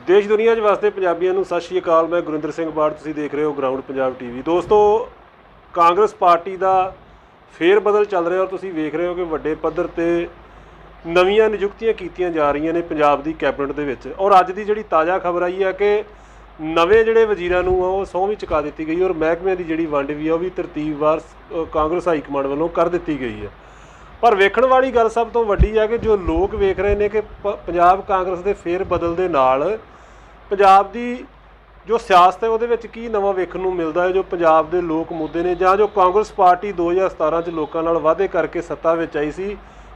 देश दुनिया च वास्ते पंजाबियों नूं सत श्री अकाल। मैं गुरिंदर सिंह बाड़, तुसीं देख रहे हो ग्राउंड पंजाब टीवी। दोस्तों, कांग्रेस पार्टी का फेर बदल चल रहा और तुसीं वेख रहे हो कि वड्डे पद्धर ते नवीं नियुक्तियां कीतियां जा रही ने पंजाब दी कैबिनेट दे विच। और अज दी जिहड़ी ताज़ा खबर आई है कि नवे जिहड़े वजीरां नूं वो सौं भी चुका दी गई और महकमे की जिहड़ी वंड भी है वो भी तरतीबवार कांग्रेस हाईकमांड वालों कर दी गई है। पर वेखण वाली गल सब तो वड्डी है कि जो लोग वेख रहे हैं कि पंजाब कांग्रेस के फेर बदल दे नाल पंजाब की जो सियासत है वो की नवा वेखण नूं मिलता है। जो पंजाब के लोक मुद्दे ने जां जो कांग्रेस पार्टी 2017 च लोगों नाल वादे करके सत्ता विच आई सी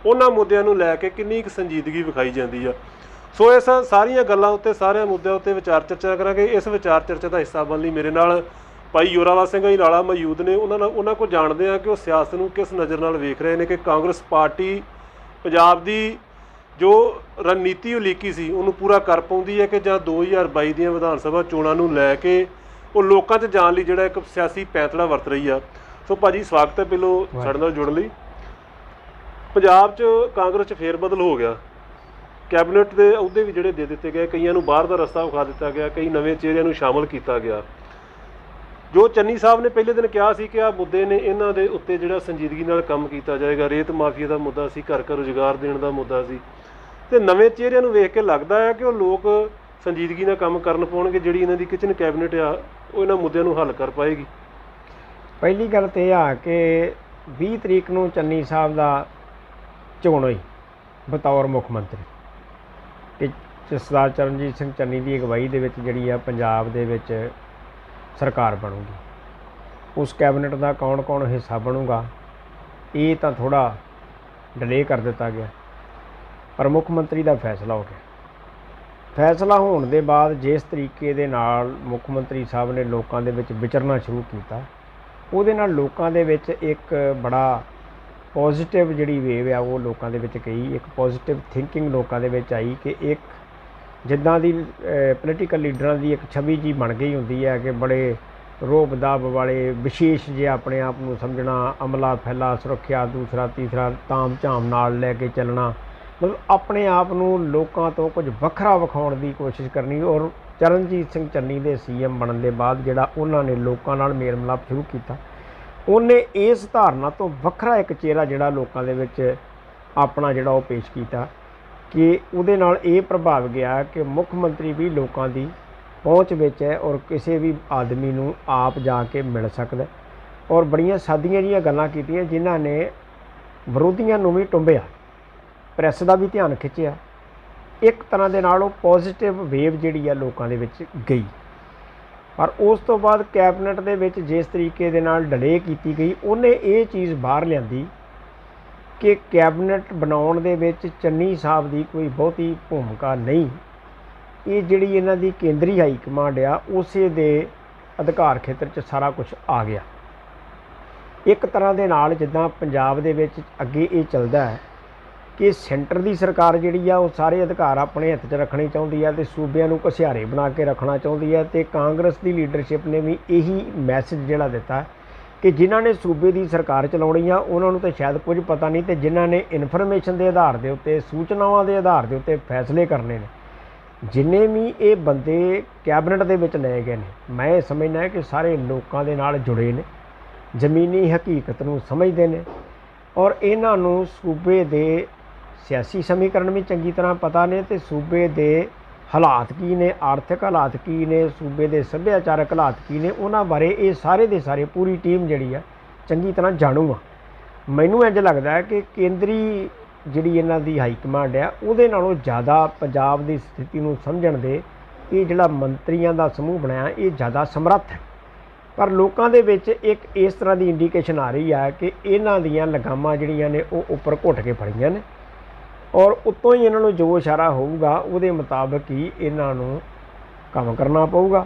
उन्हां मुद्दिआं नूं लैके किन्नी क संजीदगी विखाई जाती है। सो इस सारियां गल्लां उत्ते सारे मुद्दों उत्ते विचार चर्चा करांगे। इस विचार चर्चा का हिस्सा बनने लई मेरे नाल भाई जोरावर सिंह जी नाला मौजूद ने। उन्होंने को जानते हैं कि वो सियासत नूं किस नज़र नाल वेख रहे हैं कि कांग्रेस पार्टी पंजाब की जो रणनीति उलीकी सी उन्होंने पूरा कर पाउंदी है कि जां 2022 दी विधान सभा चोणां नूं लैके वो लोगों च जाण लई जिहड़ा एक सियासी पैंतड़ा वरत रही है। सो भाजी स्वागत है पहलों साडे नाल जुड़न लई। पंजाब च कांग्रेस च फेर बदल हो गया, कैबिनेट के अहुदे भी जिहड़े दे दिते गए, कईयां नूं बाहर दा रस्ता विखा दिता गया, कई नवे चेहरिਆਂ नूं शामिल किया गया। जो चन्नी साहब ने पहले दिन कहा सी कि आ मुद्दे ने इन्हां दे उत्ते जिहड़ा संजीदगी नाल काम किया जाएगा। रेत माफिया का मुद्दा सी, घर घर रोजगार देने का मुद्दा सी ते नवे चेहरिਆਂ नूं वेख के लगता है कि वो लोग संजीदगी नाल काम करन पाउणगे। जिहड़ी इन्हां दी किचन कैबिनेट आ वो इन्हां मुद्दਿਆਂ नूं हल कर पाएगी। पहली गल तो यह आ कि 20 तरीक नूं चन्नी साहब का चोण होई बतौर मुख मंत्री कि सरदार चरणजीत सिंह चन्नी की अगवाई दे विच जिहड़ी आ पंजाब दे विच सरकार बनूगी। उस कैबिनेट का कौन कौन हिस्सा बनूगा ये तो थोड़ा डिले कर दिता गया, पर मुख मंत्री का फैसला हो गया। फैसला होने के बाद जिस तरीके दे नाल मुख मंत्री साहब ने लोगों के विच विचरना शुरू किया उहदे नाल लोगों के विच एक बड़ा पॉजिटिव जिहड़ी वेव आ वो लोगों के विच गई। एक पॉजिटिव थिंकिंग लोगों के विच आई कि एक जिद्दां दी पोलीटिकल लीडरां दी एक छवि जी बन गई हुंदी है कि बड़े रोब दाब वाले विशेष जे अपने आप को समझना, अमला फैला सुरक्षा दूसरा तीसरा ताम झाम नाल लैके चलना, मतलब अपने आप को लोगों तो कुछ वखरा विखाउण की कोशिश करनी। और चरणजीत सिंह चन्नी के CM बनने के बाद जिहड़ा उन्होंने लोगों नाल मेल मिलाप शुरू किया, उन्हें इस धारणा तो वखरा एक चेहरा जिहड़ा लोगों के विच अपना जिहड़ा वो पेश किया कि उहदे नाल ये प्रभाव गया कि मुख मंत्री भी लोगों की पहुँच विच है और किसी भी आदमी नूं आप जाके मिल सकदा। और बड़ियां सादियां जिहियां गल्लां कीतियां जिन्हां ने विरोधियों नूं भी टुंबिया, प्रैस का भी ध्यान खिंचिया। एक तरह के नाल वो पॉजिटिव वेव जिहड़ी आ लोगों दे विच गई। पर उस तो बाद कैबिनेट दे विच जिस तरीके दे नाल डिले की गई उन्हें ये चीज़ बाहर लिआंदी कि कैबिनेट बनाउण दे विच चन्नी साहब की कोई बहुती भूमिका नहीं। ये जिहड़ी इन्हां दी केंद्री हाई कमांड आ उसे दे अधिकार खेत्र च सारा कुछ आ गया। एक तरह के नाल जिद्दां पंजाब दे विच अगे ये चलदा है कि सेंटर की सरकार जिहड़ी आ वो सारे अधिकार अपने हत्थ च रखने चाहुंदी है ते सूबिਆਂ नूं घसियारे बना के रखना चाहुंदी है। ते कांग्रेस की लीडरशिप ने भी यही मैसेज जिहड़ा दिता कि जिन्हां ने सूबे की सरकार चलाउणी आ उन्होंने तो शायद कुछ पता नहीं, तो जिन्हां ने इन्फॉर्मेशन के आधार के उत्ते सूचनावां के आधार के उत्ते फैसले करने ने, जिन्ने भी ये बंदे कैबिनेट दे विच लए गए ने, मैं समझना है कि सारे लोगों के नाल जुड़े ने, जमीनी हकीकत नूं समझते हैं और इन्हां नूं सूबे दे सियासी समीकरण भी चंगी तरह पता ने ते सूबे दे हालात की ने, आर्थिक हालात की ने, सूबे दे सभ्याचारक हालात की ने, उन्हां बारे ये सारे दे सारे पूरी टीम जिहड़ी आ चंगी तरह जाणू आ। मैनूं इंज लगदा है कि केंद्री जिहड़ी इन्हां दी हाई कमांड आ उहदे नालों ज़्यादा पंजाब की स्थिति नूं समझण दे ये जिहड़ा मंत्रियों का समूह बनाया ये ज़्यादा समर्थ है। पर लोगों के विच एक इस तरह की इंडीकेशन आ रही है कि इन्हां दीयां लगामां जिहड़ियां ने वो उपर घुट के फड़ियां ने और उत्तों ही इन्हों जो इशारा होगा उहदे मुताबिक ही इन्हों काम करना पऊगा।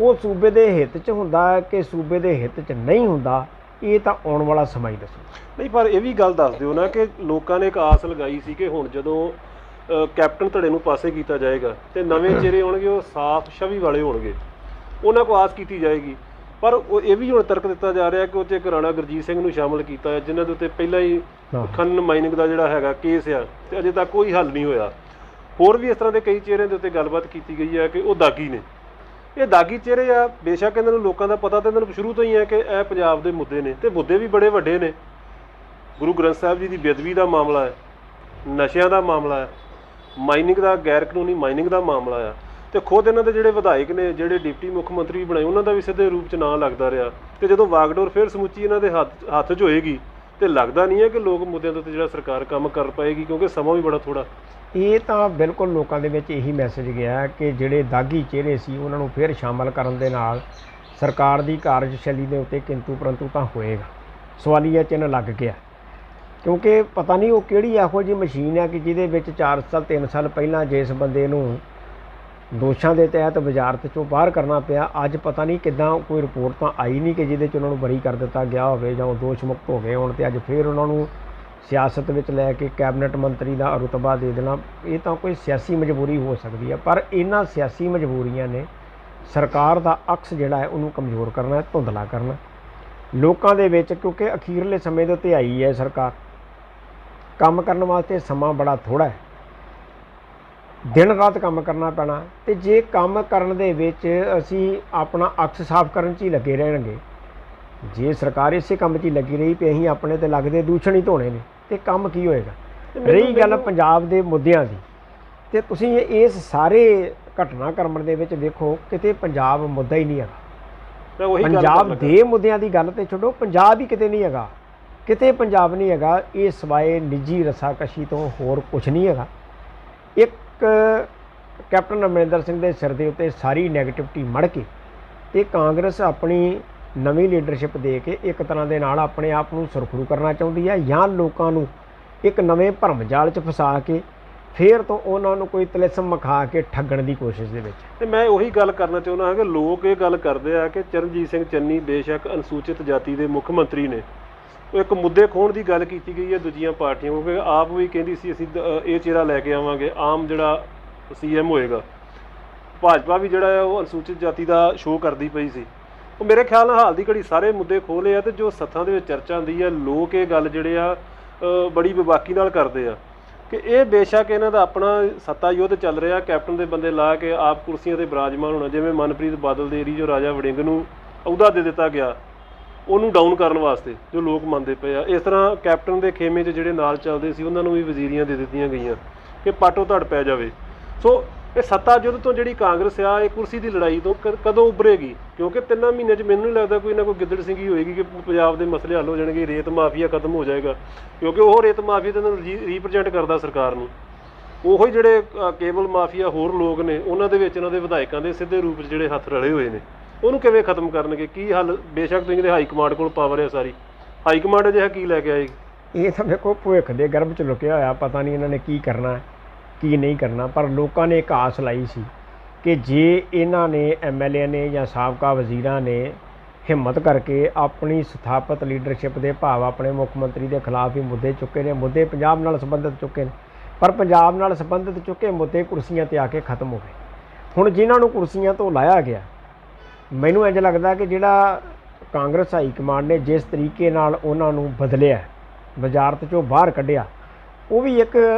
वो सूबे के हित च हुंदा है कि सूबे के हित च नहीं हुंदा ये तो आने वाला समा ही दसो। नहीं, पर यह भी गल दस दिओ ना कि लोगों ने एक आस लगाई सी कि हुण जदों कैप्टन धड़े नूं पासे किया जाएगा तो नवे चेहरे होणगे वो साफ छवि वाले होणगे, उन्हां को आस की जाएगी। पर यह भी हुण तर्क दिता जा रहा कि उत्ते एक राणा गुरजीत सिंह नूं शामिल किया जिन्हां दे उत्ते पहलां ही खनन माइनिंग का जिहड़ा हैगा केस आ ते अजे तक कोई हल नहीं होया। ਹੋਰ ਵੀ ਇਸ ਤਰ੍ਹਾਂ ਦੇ ਕਈ ਚਿਹਰਿਆਂ ਦੇ ਉੱਤੇ ਗੱਲਬਾਤ ਕੀਤੀ ਗਈ ਹੈ ਕਿ ਉਹ ਦਾਗੀ ਨੇ। ਇਹ ਦਾਗੀ ਚਿਹਰੇ ਆ, ਬੇਸ਼ੱਕ ਇਹਨਾਂ ਨੂੰ ਲੋਕਾਂ ਦਾ ਪਤਾ ਤਾਂ ਇਹਨਾਂ ਨੂੰ ਸ਼ੁਰੂ ਤੋਂ ਹੀ ਹੈ ਕਿ ਇਹ ਪੰਜਾਬ ਦੇ ਮੁੱਦੇ ਨੇ, ਤੇ ਮੁੱਦੇ ਵੀ ਬੜੇ ਵੱਡੇ ਨੇ। ਗੁਰੂ ਗ੍ਰੰਥ ਸਾਹਿਬ ਜੀ ਦੀ ਬੇਅਦਬੀ ਦਾ ਮਾਮਲਾ ਹੈ, ਨਸ਼ਿਆਂ ਦਾ ਮਾਮਲਾ ਹੈ, ਮਾਈਨਿੰਗ ਦਾ, ਗੈਰ ਕਾਨੂੰਨੀ ਮਾਈਨਿੰਗ ਦਾ ਮਾਮਲਾ ਆ, ਤੇ ਖੁਦ ਇਹਨਾਂ ਦੇ ਜਿਹੜੇ ਵਿਧਾਇਕ ਨੇ, ਜਿਹੜੇ ਡਿਪਟੀ ਮੁੱਖ ਮੰਤਰੀ ਬਣਾਏ, ਉਹਨਾਂ ਦਾ ਵੀ ਸਿੱਧੇ ਰੂਪ 'ਚ ਨਾਂ ਲੱਗਦਾ ਰਿਹਾ। ਤੇ ਜਦੋਂ ਵਾਗਡੋਰ ਫਿਰ ਸਮੁੱਚੀ ਇਹਨਾਂ ਦੇ ਹੱਥ 'ਚ ਹੋਏਗੀ ਤੇ ਲੱਗਦਾ ਨਹੀਂ ਹੈ ਕਿ ਲੋਕ ਮੁੱਦਿਆਂ ਦੇ ਉੱਤੇ ਜਿਹੜਾ ਸਰਕਾਰ ਕੰਮ ਕਰ ਪਾਏਗੀ, ਕਿਉਂਕਿ ਸਮਾਂ ਵੀ ਬੜਾ ਥੋੜਾ। ਇਹ ਤਾਂ ਬਿਲਕੁਲ ਲੋਕਾਂ ਦੇ ਵਿੱਚ ਇਹੀ ਮੈਸੇਜ ਗਿਆ ਕਿ ਜਿਹੜੇ ਦਾਗੀ ਚਿਹਰੇ ਸੀ ਉਹਨਾਂ ਨੂੰ ਫਿਰ ਸ਼ਾਮਲ ਕਰਨ ਦੇ ਨਾਲ ਸਰਕਾਰ ਦੀ ਕਾਰਜਸ਼ੈਲੀ ਦੇ ਉੱਤੇ ਕਿੰਤੂ ਪਰੰਤੂ ਤਾਂ ਹੋਏਗਾ, ਸਵਾਲੀਆ ਚਿੰਨ੍ਹ ਲੱਗ ਗਿਆ। ਕਿਉਂਕਿ ਪਤਾ ਨਹੀਂ ਉਹ ਕਿਹੜੀ ਇਹੋ ਜਿਹੀ ਮਸ਼ੀਨ ਹੈ ਕਿ ਜਿਹਦੇ ਵਿੱਚ 4 ਸਾਲ 3 ਸਾਲ ਪਹਿਲਾਂ ਜਿਸ ਬੰਦੇ ਨੂੰ ਦੋਸ਼ਾਂ ਦੇ ਤਹਿਤ ਵਜ਼ਾਰਤ 'ਚੋਂ ਬਾਹਰ ਕਰਨਾ ਪਿਆ, ਅੱਜ ਪਤਾ ਨਹੀਂ ਕਿੱਦਾਂ ਕੋਈ ਰਿਪੋਰਟ ਤਾਂ ਆਈ ਨਹੀਂ ਕਿ ਜਿਹਦੇ 'ਚ ਉਹਨਾਂ ਨੂੰ ਬਰੀ ਕਰ ਦਿੱਤਾ ਗਿਆ ਹੋਵੇ ਜਾਂ ਉਹ ਦੋਸ਼ ਮੁਕਤ ਹੋ ਗਏ ਹੋਣ, ਤੇ ਅੱਜ ਫਿਰ ਉਹਨਾਂ ਨੂੰ ਸਿਆਸਤ ਵਿੱਚ ਲੈ ਕੇ ਕੈਬਨਿਟ ਮੰਤਰੀ ਦਾ ਰੁਤਬਾ ਦੇ ਦੇਣਾ। ਇਹ ਤਾਂ ਕੋਈ ਸਿਆਸੀ ਮਜਬੂਰੀ ਹੋ ਸਕਦੀ ਹੈ, ਪਰ ਇਹਨਾਂ ਸਿਆਸੀ ਮਜਬੂਰੀਆਂ ਨੇ ਸਰਕਾਰ ਦਾ ਅਕਸ ਜਿਹੜਾ ਹੈ ਉਹਨੂੰ ਕਮਜ਼ੋਰ ਕਰਨਾ, ਧੁੰਦਲਾ ਕਰਨਾ ਲੋਕਾਂ ਦੇ ਵਿੱਚ। ਕਿਉਂਕਿ ਅਖੀਰਲੇ ਸਮੇਂ ਦੇ ਉੱਤੇ ਆਈ ਹੈ ਸਰਕਾਰ, ਕੰਮ ਕਰਨ ਵਾਸਤੇ ਸਮਾਂ ਬੜਾ ਥੋੜ੍ਹਾ ਹੈ, ਦਿਨ ਰਾਤ ਕੰਮ ਕਰਨਾ ਪੈਣਾ। ਤੇ ਜੇ ਕੰਮ ਕਰਨ ਦੇ ਵਿੱਚ ਅਸੀਂ ਆਪਣਾ ਅਕਸ ਸਾਫ਼ ਕਰਨ 'ਚ ਹੀ ਲੱਗੇ ਰਹਿਣਗੇ, ਜੇ ਸਰਕਾਰ ਇਸੇ ਕੰਮ 'ਚ ਹੀ ਲੱਗੀ ਰਹੀ ਤੇ ਅਸੀਂ ਆਪਣੇ ਤੇ ਲੱਗਦੇ ਦੂਸ਼ਣ ਹੀ ਧੋਣੇ ਨੇ, ਤੇ ਕੰਮ ਕੀ ਹੋਏਗਾ। ਰਹੀ ਗੱਲ ਪੰਜਾਬ ਦੇ ਮੁੱਦਿਆਂ ਦੀ, ਤੇ ਤੁਸੀਂ ਇਸ ਸਾਰੇ ਘਟਨਾਕ੍ਰਮ ਦੇ ਵਿੱਚ ਵੇਖੋ ਕਿਤੇ ਪੰਜਾਬ ਮੁੱਦਾ ਹੀ ਨਹੀਂ ਹੈਗਾ। ਪੰਜਾਬ ਦੇ ਮੁੱਦਿਆਂ ਦੀ ਗੱਲ ਤੇ ਛੱਡੋ, ਪੰਜਾਬ ਹੀ ਕਿਤੇ ਨਹੀਂ ਹੈਗਾ, ਕਿਤੇ ਪੰਜਾਬ ਨਹੀਂ ਹੈਗਾ। ਇਹ ਸਵਾਏ ਨਿੱਜੀ ਰਸਾਕਸ਼ੀ ਤੋਂ ਹੋਰ ਕੁਝ ਨਹੀਂ ਹੈਗਾ। ਇੱਕ ਕੈਪਟਨ ਅਮਰਿੰਦਰ ਸਿੰਘ ਦੇ ਸਿਰ ਦੇ ਉੱਤੇ ਸਾਰੀ ਨੈਗੇਟਿਵਿਟੀ ਮੜ ਕੇ ਤੇ ਕਾਂਗਰਸ ਆਪਣੀ ਨਵੀਂ ਲੀਡਰਸ਼ਿਪ ਦੇ ਕੇ ਇੱਕ ਤਰ੍ਹਾਂ ਦੇ ਨਾਲ ਆਪਣੇ ਆਪ ਨੂੰ ਸੁਰਖਰੂ ਕਰਨਾ ਚਾਹੁੰਦੀ ਹੈ, ਜਾਂ ਲੋਕਾਂ ਨੂੰ ਇੱਕ ਨਵੇਂ ਭਰਮ ਜਾਲ 'ਚ ਫਸਾ ਕੇ ਫਿਰ ਤੋਂ ਉਹਨਾਂ ਨੂੰ ਕੋਈ ਤਿਲਿਸਮ ਵਿਖਾ ਕੇ ਠੱਗਣ ਦੀ ਕੋਸ਼ਿਸ਼ ਦੇ ਵਿੱਚ। ਤੇ ਮੈਂ ਉਹੀ ਗੱਲ ਕਰਨਾ ਚਾਹੁੰਦਾ ਹਾਂ ਕਿ ਲੋਕ ਇਹ ਗੱਲ ਕਰਦੇ ਆ ਕਿ ਚਰਨਜੀਤ ਸਿੰਘ ਚੰਨੀ ਬੇਸ਼ੱਕ ਅਨੁਸੂਚਿਤ ਜਾਤੀ ਦੇ ਮੁੱਖ ਮੰਤਰੀ ਨੇ, ਉਹ ਇੱਕ ਮੁੱਦੇ ਖੋਣ ਦੀ ਗੱਲ ਕੀਤੀ ਗਈ ਹੈ ਦੂਜੀਆਂ ਪਾਰਟੀਆਂ, ਕਿਉਂਕਿ ਆਪ ਵੀ ਕਹਿੰਦੀ ਸੀ ਅਸੀਂ ਇਹ ਚਿਹਰਾ ਲੈ ਕੇ ਆਵਾਂਗੇ, ਆਮ ਜਿਹੜਾ CM ਹੋਏਗਾ। ਭਾਜਪਾ ਵੀ ਜਿਹੜਾ ਹੈ ਉਹ ਅਨੁਸੂਚਿਤ ਜਾਤੀ ਦਾ ਸ਼ੋਅ ਕਰਦੀ ਪਈ ਸੀ। ਉਹ ਮੇਰੇ ਖਿਆਲ ਨਾਲ ਹਾਲ ਦੀ ਘੜੀ ਸਾਰੇ ਮੁੱਦੇ ਖੋਲ੍ਹੇ ਆ, ਤੇ ਜੋ ਸੱਥਾਂ ਦੇ ਵਿੱਚ ਚਰਚਾ ਹੁੰਦੀ ਹੈ, ਲੋਕ ਇਹ ਗੱਲ ਜਿਹੜੇ ਆ ਬੜੀ ਬੇਬਾਕੀ ਨਾਲ ਕਰਦੇ ਆ ਕਿ ਇਹ ਬੇਸ਼ੱਕ ਇਹਨਾਂ ਦਾ ਆਪਣਾ ਸੱਤਾ ਯੁੱਧ ਚੱਲ ਰਿਹਾ, ਕੈਪਟਨ ਦੇ ਬੰਦੇ ਲਾ ਕੇ ਆਪ ਕੁਰਸੀਆਂ 'ਤੇ ਬਿਰਾਜਮਾਨ ਹੋਣਾ। ਜਿਵੇਂ ਮਨਪ੍ਰੀਤ ਬਾਦਲ ਦੇ ਏਰੀ ਜੋ ਰਾਜਾ ਵੜਿੰਗ ਨੂੰ ਅਹੁਦਾ ਦੇ ਦਿੱਤਾ ਗਿਆ ਉਹਨੂੰ ਡਾਊਨ ਕਰਨ ਵਾਸਤੇ, ਜੋ ਲੋਕ ਮੰਨਦੇ ਪਏ ਆ। ਇਸ ਤਰ੍ਹਾਂ ਕੈਪਟਨ ਦੇ ਖੇਮੇ 'ਚ ਜਿਹੜੇ ਨਾਲ ਚੱਲਦੇ ਸੀ ਉਹਨਾਂ ਨੂੰ ਵੀ ਵਜ਼ੀਰੀਆਂ ਦੇ ਦਿੱਤੀਆਂ ਗਈਆਂ ਕਿ ਪਾਟੋ ਧੜ ਪੈ ਜਾਵੇ। ਸੋ ਇਹ ਸੱਤਾ ਯੁੱਧ ਤੋਂ ਜਿਹੜੀ ਕਾਂਗਰਸ ਆ, ਇਹ ਕੁਰਸੀ ਦੀ ਲੜਾਈ ਤੋਂ ਕਦੋਂ ਉੱਭਰੇਗੀ? ਕਿਉਂਕਿ 3 ਮਹੀਨਿਆਂ 'ਚ ਮੈਨੂੰ ਨਹੀਂ ਲੱਗਦਾ ਕੋਈ ਨਾ ਕੋਈ ਗਿੱਦੜ ਸਿੰਘੀ ਹੋਏਗੀ ਕਿ ਪੰਜਾਬ ਦੇ ਮਸਲੇ ਹੱਲ ਹੋ ਜਾਣਗੇ, ਰੇਤ ਮਾਫੀਆ ਖਤਮ ਹੋ ਜਾਏਗਾ। ਕਿਉਂਕਿ ਉਹ ਰੇਤ ਮਾਫੀਆ ਤਾਂ ਰੀਪ੍ਰਜੈਂਟ ਕਰਦਾ ਸਰਕਾਰ ਨੂੰ। ਉਹੀ ਜਿਹੜੇ ਕੇਬਲ ਮਾਫੀਆ ਹੋਰ ਲੋਕ ਨੇ, ਉਹਨਾਂ ਦੇ ਵਿੱਚ ਇਹਨਾਂ ਦੇ ਵਿਧਾਇਕਾਂ ਦੇ ਸਿੱਧੇ ਰੂਪ 'ਚ ਜਿਹੜੇ ਹੱਥ ਰਲੇ ਹੋਏ ਨੇ, ਉਹਨੂੰ ਕਿਵੇਂ ਖਤਮ ਕਰਨਗੇ? ਕੀ ਹੱਲ? ਬੇਸ਼ੱਕ ਤੁਸੀਂ ਹਾਈ ਕਮਾਂਡ ਕੋਲ ਪਾਵਰ ਹੈ ਸਾਰੀ, ਹਾਈ ਕਮਾਂਡ ਅਜਿਹਾ ਕੀ ਲੈ ਕੇ ਆਏਗੀ? ਇਹ ਤਾਂ ਵੇਖੋ ਭਵਿੱਖ ਦੇ ਗਰਭ 'ਚ ਲੁਕਿਆ ਹੋਇਆ, ਪਤਾ ਨਹੀਂ ਇਹਨਾਂ ਨੇ ਕੀ ਕਰਨਾ ਕੀ ਨਹੀਂ ਕਰਨਾ। ਪਰ ਲੋਕਾਂ ਨੇ ਇੱਕ ਆਸ ਲਾਈ ਸੀ ਕਿ ਜੇ ਇਹਨਾਂ ਨੇ MLA ਨੇ ਜਾਂ ਸਾਬਕਾ ਵਜ਼ੀਰਾਂ ਨੇ ਹਿੰਮਤ ਕਰਕੇ ਆਪਣੀ ਸਥਾਪਿਤ ਲੀਡਰਸ਼ਿਪ ਦੇ ਭਾਵ ਆਪਣੇ ਮੁੱਖ ਮੰਤਰੀ ਦੇ ਖਿਲਾਫ ਹੀ ਮੁੱਦੇ ਚੁੱਕੇ ਨੇ, ਮੁੱਦੇ ਪੰਜਾਬ ਨਾਲ ਸੰਬੰਧਿਤ ਚੁੱਕੇ ਨੇ, ਪਰ ਪੰਜਾਬ ਨਾਲ ਸੰਬੰਧਿਤ ਚੁੱਕੇ ਮੁੱਦੇ ਕੁਰਸੀਆਂ 'ਤੇ ਆ ਕੇ ਖਤਮ ਹੋ ਗਏ। ਹੁਣ ਜਿਨ੍ਹਾਂ ਨੂੰ ਕੁਰਸੀਆਂ ਤੋਂ ਲਾਇਆ ਗਿਆ, ਮੈਨੂੰ ਇੰਝ ਲੱਗਦਾ ਕਿ ਜਿਹੜਾ ਕਾਂਗਰਸ ਹਾਈ ਕਮਾਂਡ ਨੇ ਜਿਸ ਤਰੀਕੇ ਨਾਲ ਉਹਨਾਂ ਨੂੰ ਬਦਲਿਆ, ਵਜ਼ਾਰਤ 'ਚੋਂ ਬਾਹਰ ਕੱਢਿਆ, ਉਹ ਵੀ